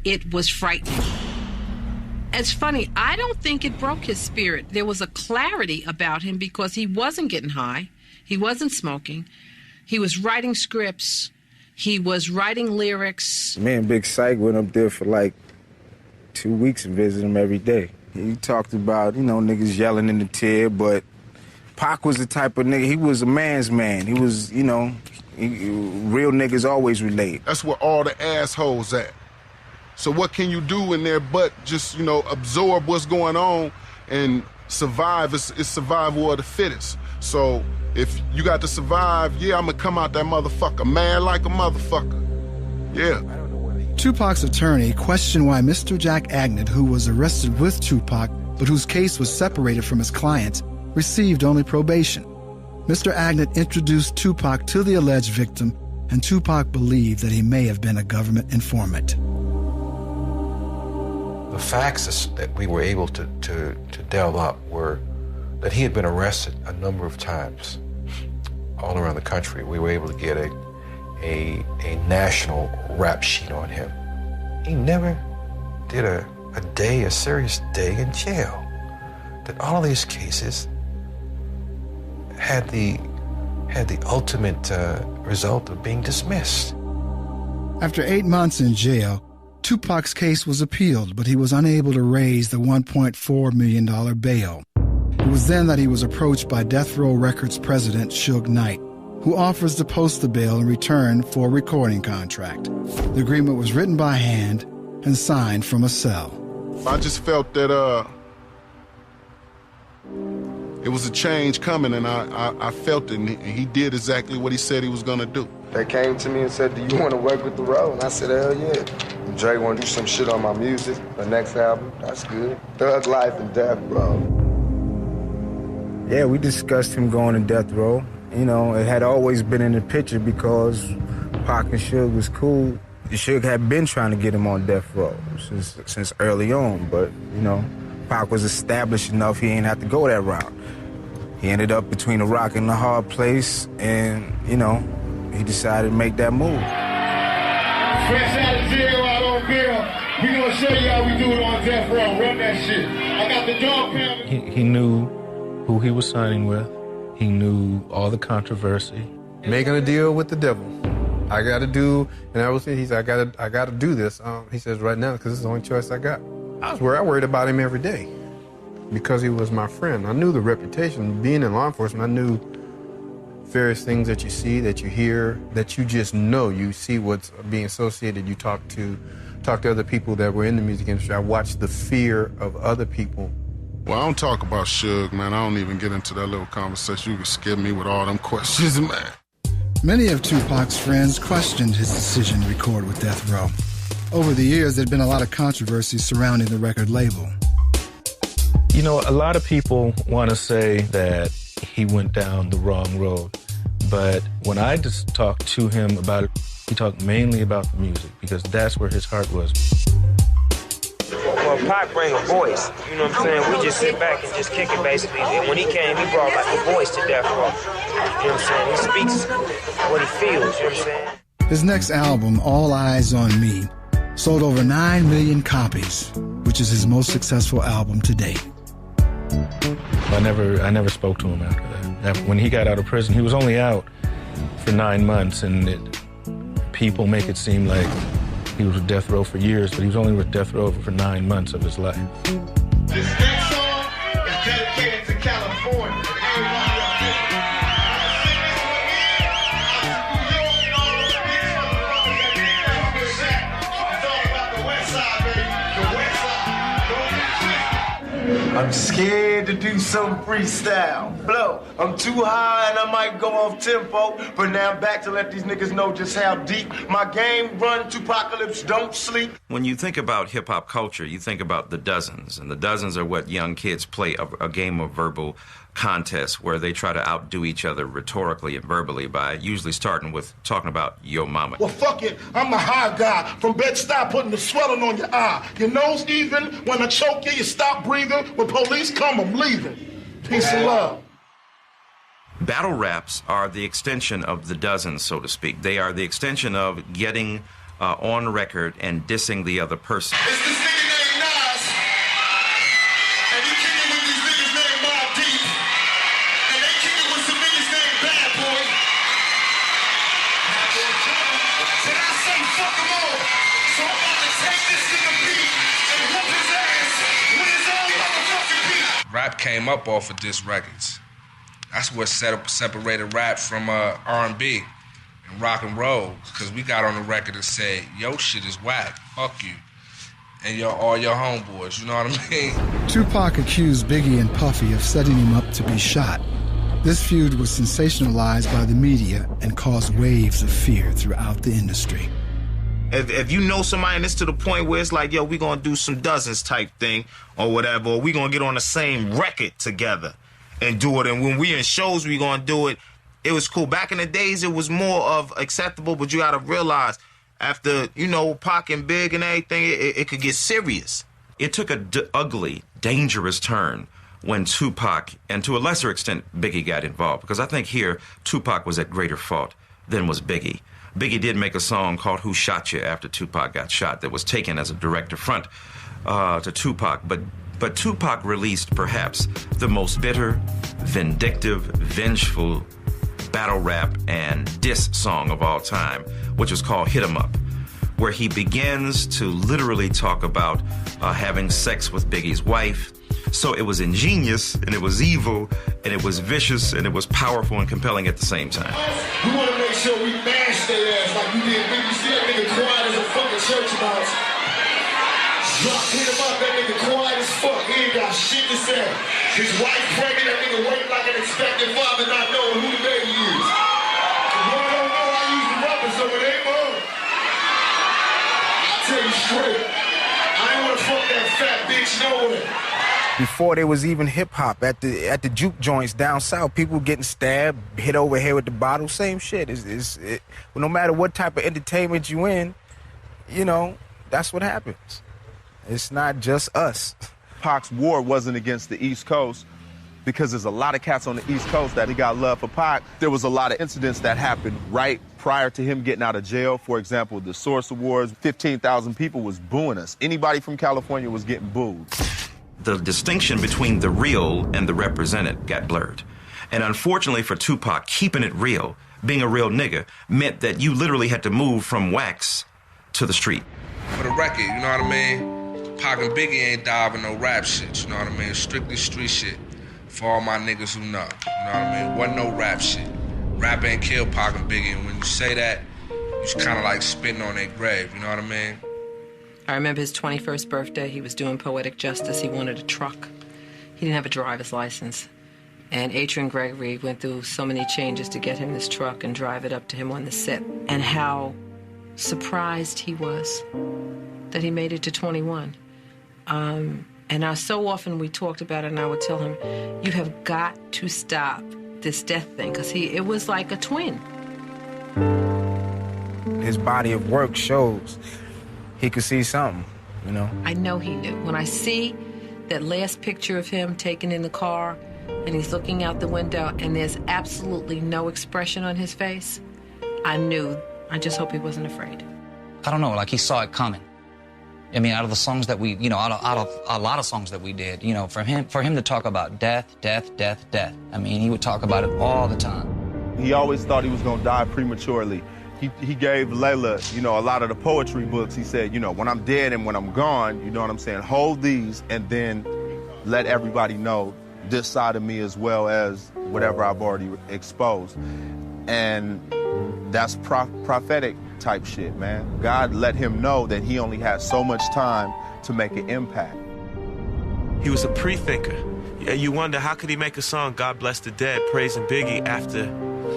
It was frightening. It's funny, I don't think it broke his spirit. There was a clarity about him because he wasn't getting high. He wasn't smoking. He was writing scripts. He was writing lyrics. Me and Big Syke went up there for like 2 weeks and visited him every day. He talked about, niggas yelling in the tier, but Pac was the type of nigga, he was a man's man. He was, real niggas always relate. That's where all the assholes at. So what can you do in there but just, absorb what's going on and survive? It's survival of the fittest. So if you got to survive, yeah, I'm gonna come out that motherfucker, mad like a motherfucker. Yeah. Tupac's attorney questioned why Mr. Jack Agnew, who was arrested with Tupac, but whose case was separated from his client, received only probation. Mr. Agnew introduced Tupac to the alleged victim, and Tupac believed that he may have been a government informant. The facts that we were able to delve up were that he had been arrested a number of times all around the country. We were able to get a national rap sheet on him. He never did a serious day in jail. That all of these cases had the ultimate result of being dismissed. After 8 months in jail, Tupac's case was appealed, but he was unable to raise the $1.4 million bail. It was then that he was approached by Death Row Records president Suge Knight, who offers to post the bail in return for a recording contract. The agreement was written by hand and signed from a cell. I just felt that it was a change coming, and I felt it, and he did exactly what he said he was gonna do. They came to me and said, do you want to work with the Row? And I said, hell yeah. Dre want to do some shit on my music, the next album, that's good. Thug Life and Death Row. Yeah, we discussed him going to Death Row. It had always been in the picture because Pac and Suge was cool. Suge had been trying to get him on Death Row since early on, but, Pac was established enough he ain't have to go that route. He ended up between a rock and a hard place, and, he decided to make that move. Fresh out of jail, out on bail. We gonna show you how we do it on Death Row. Run that shit. I got the dog pound. He knew who he was signing with. He knew all the controversy. Making a deal with the devil. I got to do, and I was saying, he said, I got to do this. He says right now because it's the only choice I got. I worried about him every day. because he was my friend. I knew the reputation. Being in law enforcement, I knew various things that you see, that you hear, that you just know. You see what's being associated. You talk to other people that were in the music industry. I watched the fear of other people. Well, I don't talk about Suge, man. I don't even get into that little conversation. You can skip me with all them questions, man. Many of Tupac's friends questioned his decision to record with Death Row. Over the years, there'd been a lot of controversy surrounding the record label. You know, a lot of people want to say that he went down the wrong road. But when I just talked to him about it, he talked mainly about the music because that's where his heart was. Well, Pac bring a voice, you know what I'm saying? We just sit back and just kick it, basically. And when he came, he brought like a voice to Death Row. You know what I'm saying? He speaks what he feels, you know what I'm saying? His next album, All Eyes on Me, sold over 9 million copies, which is his most successful album to date. I never spoke to him after that. When he got out of prison, he was only out for 9 months, and people make it seem like he was with Death Row for years, but he was only with Death Row for 9 months of his life. This next song is dedicated to California and everybody up there. I'm scared to do some freestyle. Blow, I'm too high and I might go off tempo. But now I'm back to let these niggas know just how deep my game run. Tupacalypse don't sleep. When you think about hip-hop culture, you think about the dozens. And the dozens are what young kids play, a game of verbal contest where they try to outdo each other rhetorically and verbally by usually starting with talking about your mama. Well, fuck it. I'm a high guy. From Bed-Stuy putting the swelling on your eye. Your nose even. When I choke you, you stop breathing. When police come, I'm leaving. Peace and love. Battle raps are the extension of the dozens, so to speak. They are the extension of getting on record and dissing the other person. It's this nigga named Nas, and he kicking with these niggas named Mobb Deep, and they kicking with some niggas named Bad Boy. Did I say fuck them all? So I'm about to take this nigga beat and whoop his ass with his own motherfucking beat. Rap came up off of diss records. That's what separated rap from R&B and rock and roll, because we got on the record and said, yo, shit is whack, fuck you, and all your homeboys, you know what I mean? Tupac accused Biggie and Puffy of setting him up to be shot. This feud was sensationalized by the media and caused waves of fear throughout the industry. If you know somebody and it's to the point where it's like, yo, we gonna do some dozens type thing or whatever, or we gonna get on the same record together and do it, and when we in shows we gonna do it, it was cool. Back in the days it was more of acceptable, but you gotta realize after, you know, Pac and Big and everything, it could get serious. It took a ugly, dangerous turn when Tupac, and to a lesser extent Biggie, got involved, because I think here Tupac was at greater fault than was Biggie. Biggie did make a song called Who Shot You after Tupac got shot that was taken as a direct affront to Tupac, but Tupac released perhaps the most bitter, vindictive, vengeful battle rap and diss song of all time, which was called Hit 'Em Up, where he begins to literally talk about having sex with Biggie's wife. So it was ingenious, and it was evil, and it was vicious, and it was powerful and compelling at the same time. We want to make sure we mash their ass like we did. You see that nigga quiet as a fucking church mouse. Drop, hit him up, that nigga quiet as fuck. He ain't got shit to say. His wife pregnant, that nigga waiting like an expected father not knowing who the baby is. If one don't know, I use the rubber, so it ain't mine. I'll tell you straight. I ain't want to fuck that fat bitch nowhere. Before there was even hip-hop, at the juke joints down south, people getting stabbed, hit over here with the bottle, same shit. No matter what type of entertainment you in, you know, that's what happens. It's not just us. Pac's war wasn't against the East Coast, because there's a lot of cats on the East Coast that he got love for Pac. There was a lot of incidents that happened right prior to him getting out of jail. For example, the Source Awards, 15,000 people was booing us. Anybody from California was getting booed. The distinction between the real and the represented got blurred. And unfortunately for Tupac, keeping it real, being a real nigga, meant that you literally had to move from wax to the street. For the record, you know what I mean? Pac and Biggie ain't diving no rap shit, you know what I mean? Strictly street shit for all my niggas who know, you know what I mean? Wasn't no rap shit. Rap ain't killed Pac and Biggie, and when you say that, you kind of like spitting on their grave, you know what I mean? I remember his 21st birthday. He was doing Poetic Justice. He wanted a truck. He didn't have a driver's license. And Adrian Gregory went through so many changes to get him this truck and drive it up to him on the set. And how surprised he was that he made it to 21. And so often we talked about it, and I would tell him, you have got to stop this death thing, because it was like a twin. His body of work shows he could see something, you know? I know he knew. When I see that last picture of him taken in the car, and he's looking out the window, and there's absolutely no expression on his face, I knew. I just hope he wasn't afraid. I don't know, like he saw it coming. I mean, out of the songs that we, out of a lot of songs that we did, for him to talk about death, death, death, death. I mean, he would talk about it all the time. He always thought he was gonna die prematurely. He gave Layla, a lot of the poetry books. He said, when I'm dead and when I'm gone, you know what I'm saying, hold these and then let everybody know this side of me as well as whatever I've already exposed. And that's prophetic type shit, man. God let him know that he only had so much time to make an impact. He was a pre-thinker. Yeah, you wonder, how could he make a song, God Bless the Dead, praising Biggie after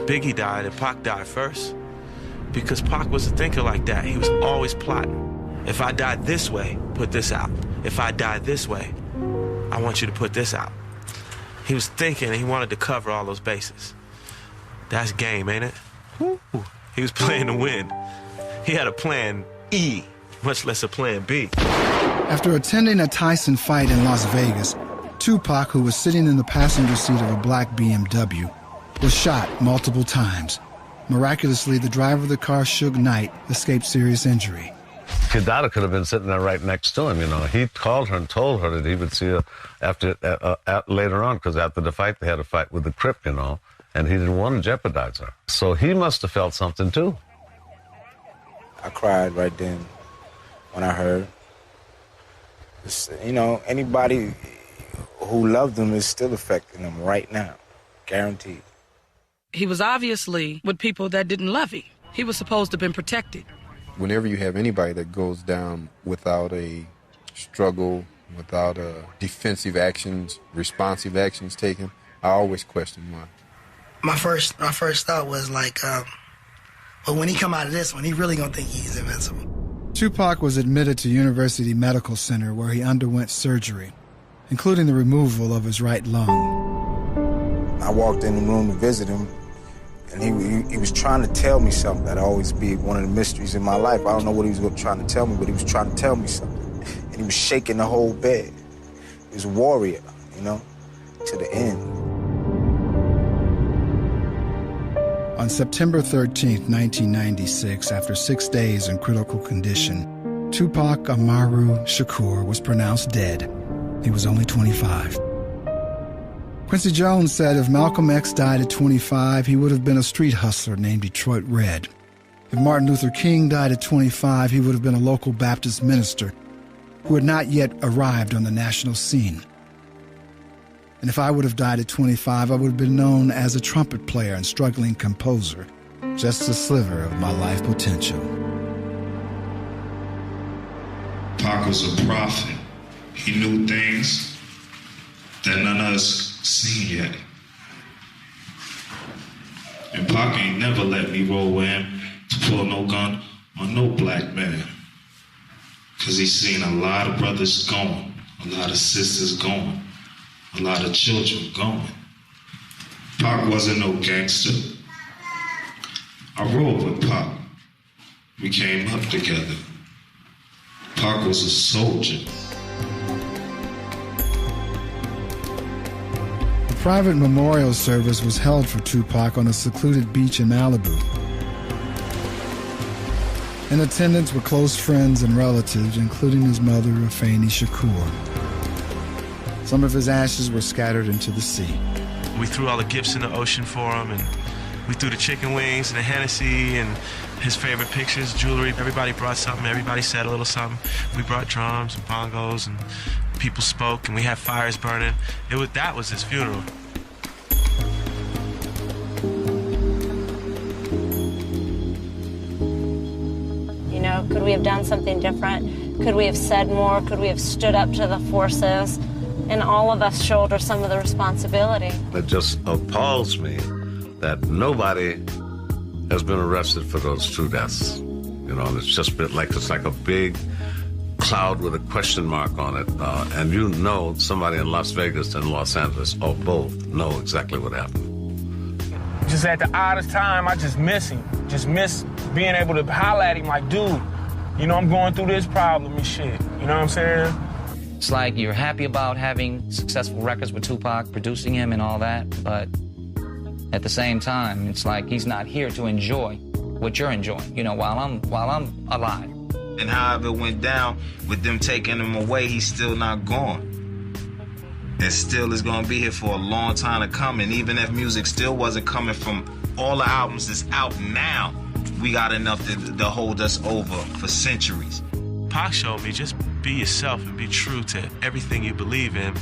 Biggie died and Pac died first? Because Pac was a thinker like that. He was always plotting. If I die this way, put this out. If I die this way, I want you to put this out. He was thinking, and he wanted to cover all those bases. That's game, ain't it? Woo. He was playing to win. He had a plan E, much less a plan B. After attending a Tyson fight in Las Vegas, Tupac, who was sitting in the passenger seat of a black BMW, was shot multiple times. Miraculously, the driver of the car, Suge Knight, escaped serious injury. Kidada could have been sitting there right next to him, He called her and told her that he would see her later on, because after the fight, they had a fight with the Crip, and he didn't want to jeopardize her. So he must have felt something, too. I cried right then when I heard. Anybody who loved him is still affecting him right now, guaranteed. He was obviously with people that didn't love him. He was supposed to have been protected. Whenever you have anybody that goes down without a struggle, without defensive actions, responsive actions taken, I always question why. My first thought was like, but when he come out of this one, he really gonna think he's invincible. Tupac was admitted to University Medical Center where he underwent surgery, including the removal of his right lung. I walked in the room to visit him, and he was trying to tell me something. That'd always be one of the mysteries in my life. I don't know what he was trying to tell me, but he was trying to tell me something. And he was shaking the whole bed. He was a warrior, to the end. On September 13, 1996, after 6 days in critical condition, Tupac Amaru Shakur was pronounced dead. He was only 25. Quincy Jones said if Malcolm X died at 25, he would have been a street hustler named Detroit Red. If Martin Luther King died at 25, he would have been a local Baptist minister who had not yet arrived on the national scene. And if I would have died at 25, I would have been known as a trumpet player and struggling composer, just a sliver of my life potential. Pac was a prophet. He knew things that none of us seen yet. And Pac ain't never let me roll with him to pull no gun on no black man. Cause he's seen a lot of brothers gone, a lot of sisters gone, a lot of children gone. Pac wasn't no gangster. I rolled with Pac. We came up together. Pac was a soldier. A private memorial service was held for Tupac on a secluded beach in Malibu. In attendance were close friends and relatives, including his mother, Afeni Shakur. Some of his ashes were scattered into the sea. We threw all the gifts in the ocean for him, and We threw the chicken wings and the Hennessy and his favorite pictures, jewelry. Everybody brought something. Everybody said a little something. We brought drums and bongos, and people spoke, and we had fires burning. That was his funeral. You know, could we have done something different? Could we have said more? Could we have stood up to the forces? And all of us shoulder some of the responsibility. It just appalls me that nobody has been arrested for those 2 deaths. You know, and it's like a big cloud with a question mark on it. And you know somebody in Las Vegas and Los Angeles, or both, know exactly what happened. Just at the oddest time, I just miss him. Just miss being able to holler at him like, dude, you know, I'm going through this problem and shit. You know what I'm saying? It's like you're happy about having successful records with Tupac, producing him and all that, but at the same time, it's like he's not here to enjoy what you're enjoying, you know, while I'm alive. And however it went down, with them taking him away, he's still not gone. And still is gonna be here for a long time to come. And even if music still wasn't coming from all the albums that's out now, we got enough to hold us over for centuries. Pac showed me just be yourself and be true to everything you believe in,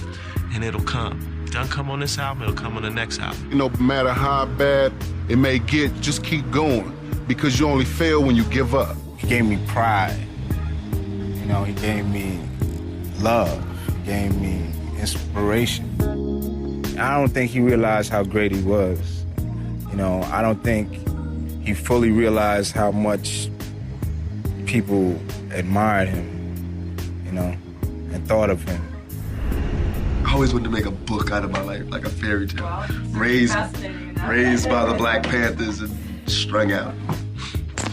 and it'll come. It doesn't come on this album, it'll come on the next album. You know, no matter how bad it may get, just keep going, because you only fail when you give up. He gave me pride. You know, he gave me love. He gave me inspiration. I don't think he realized how great he was. You know, I don't think he fully realized how much people admired him, you know, and thought of him. I always wanted to make a book out of my life, like a fairy tale. Raised by the Black Panthers and strung out.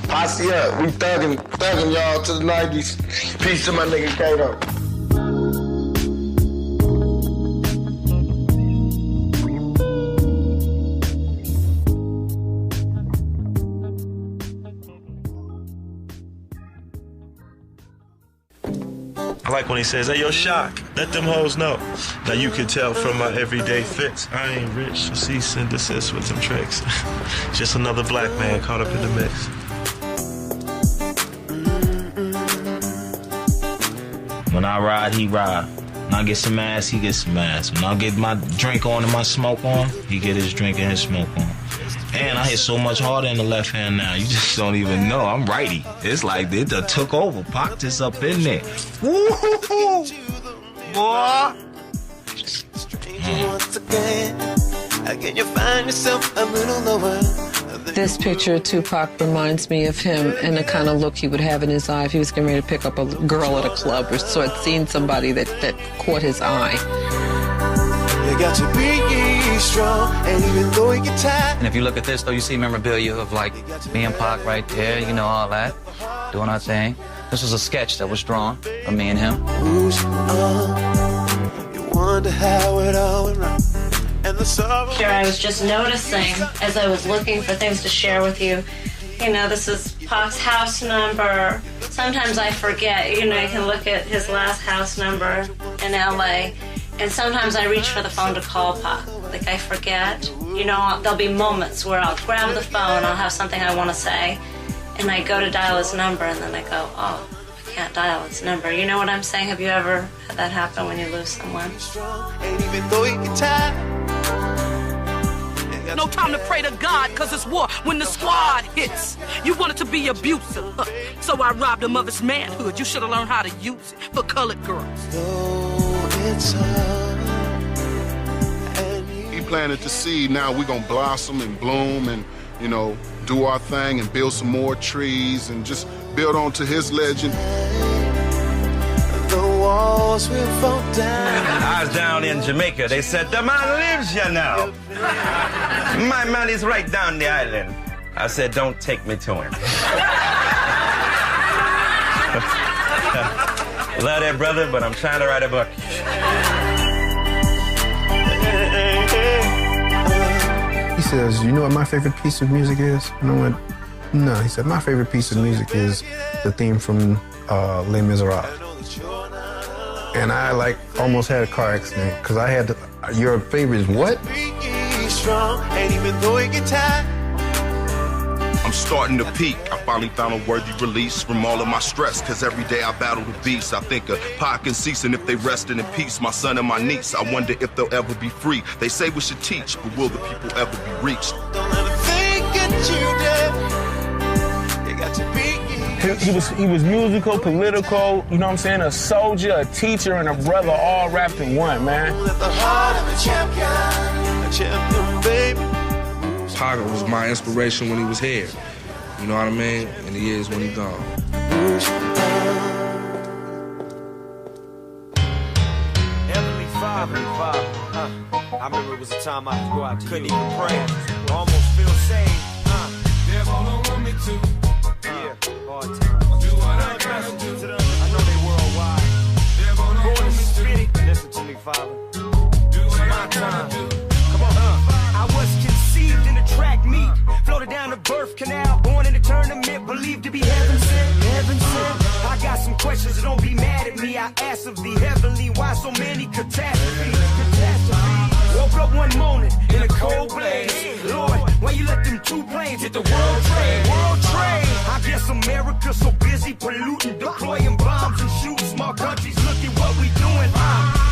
Posse up, we thugging y'all to the 90s. Peace to my nigga Kato. I like when he says, hey, yo, Shock, let them hoes know. Now you can tell from my everyday fits, I ain't rich, so cease and desist with some tricks. Just another black man caught up in the mix. When I ride, he ride. When I get some ass, he gets some ass. When I get my drink on and my smoke on, he get his drink and his smoke on. And I hit so much harder in the left hand now, you just don't even know. I'm righty. It's like it done took over. Pac just up in there. Woo-hoo-hoo! Boy! Again, you find yourself a little lower. This picture of Tupac reminds me of him and the kind of look he would have in his eye if he was getting ready to pick up a girl at a club or so had seen somebody that caught his eye. You got to be strong, and even though you get tired. And if you look at this, though, you see memorabilia of, like, me and Pac right there, you know, all that, doing our thing. This was a sketch that was drawn of me and him. Who's on? You wonder how it all went wrong. And the sorrow. Here, I was just noticing as I was looking for things to share with you. You know, this is Pac's house number. Sometimes I forget, you know, you can look at his last house number in LA. And sometimes I reach for the phone to call Pac. Like, I forget. You know, there'll be moments where I'll grab the phone, I'll have something I want to say, and I go to dial his number, and then I go, oh, I can't dial his number. You know what I'm saying? Have you ever had that happen when you lose someone? And even though you get tired. No time to pray to God, cause it's war when the squad hits. You wanted to be abusive, so I robbed him of his manhood. You should have learned how to use it for colored girls. He planted the seed. Now we're gonna blossom and bloom and, you know, do our thing and build some more trees and just build on to his legend. The walls will fall down. I was down in Jamaica. They said, the man lives here now. My man is right down the island. I said, don't take me to him. Love that brother, but I'm trying to write a book. He says, you know what my favorite piece of music is? And I went, no. He said, my favorite piece of music is the theme from Les Miserables. And I, like, almost had a car accident, because I had to, your favorite is what? Be strong, and even though you get tired, I'm starting to peak. I finally found a worthy release from all of my stress, cause every day I battle the beast. I think of Pac and ceasing if they rested in peace. My son and my niece, I wonder if they'll ever be free. They say we should teach, but will the people ever be reached? Don't ever think that you did. You got to be. He was musical, political, you know what I'm saying? A soldier, a teacher, and a brother all wrapped in one, man. At the heart of a champion, baby. Pac was my inspiration when he was here. You know what I mean? And he is when he's gone. Heavenly Father. I remember it was a time I could go out to couldn't even pray. Almost feel saved. Devil don't want me to. Hard time. Do what I gotta do. I know they worldwide. Born to spit it. Listen to me, Father. It's my time. Come on, I was conceived in a track meet. Floated down the birth canal. Born in a tournament. Believed to be heaven sent. Heaven sent. I got some questions, so don't be mad at me. I asked of the heavenly, why so many catastrophes? Woke up one morning in a cold blaze. Lord, why you let them two planes hit the world trade? World trade. I guess America's so busy polluting, deploying bombs and shooting small countries. Look at what we doing.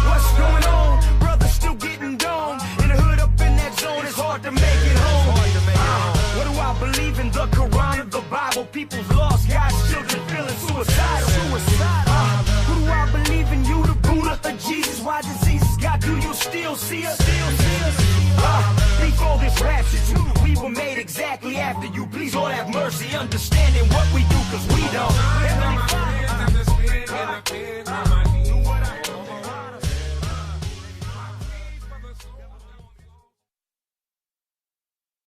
What's going on? Brothers still getting domed. In the hood up in that zone, it's hard to make it home. What do I believe in? The Quran or the Bible? People's lost, God's children feeling suicidal. Who do I believe in? You, the Buddha, or Jesus? Why diseases? God, do you still see us? Before this rapture, we were made exactly after you. Please, Lord, have mercy, understanding what we do, cause we don't.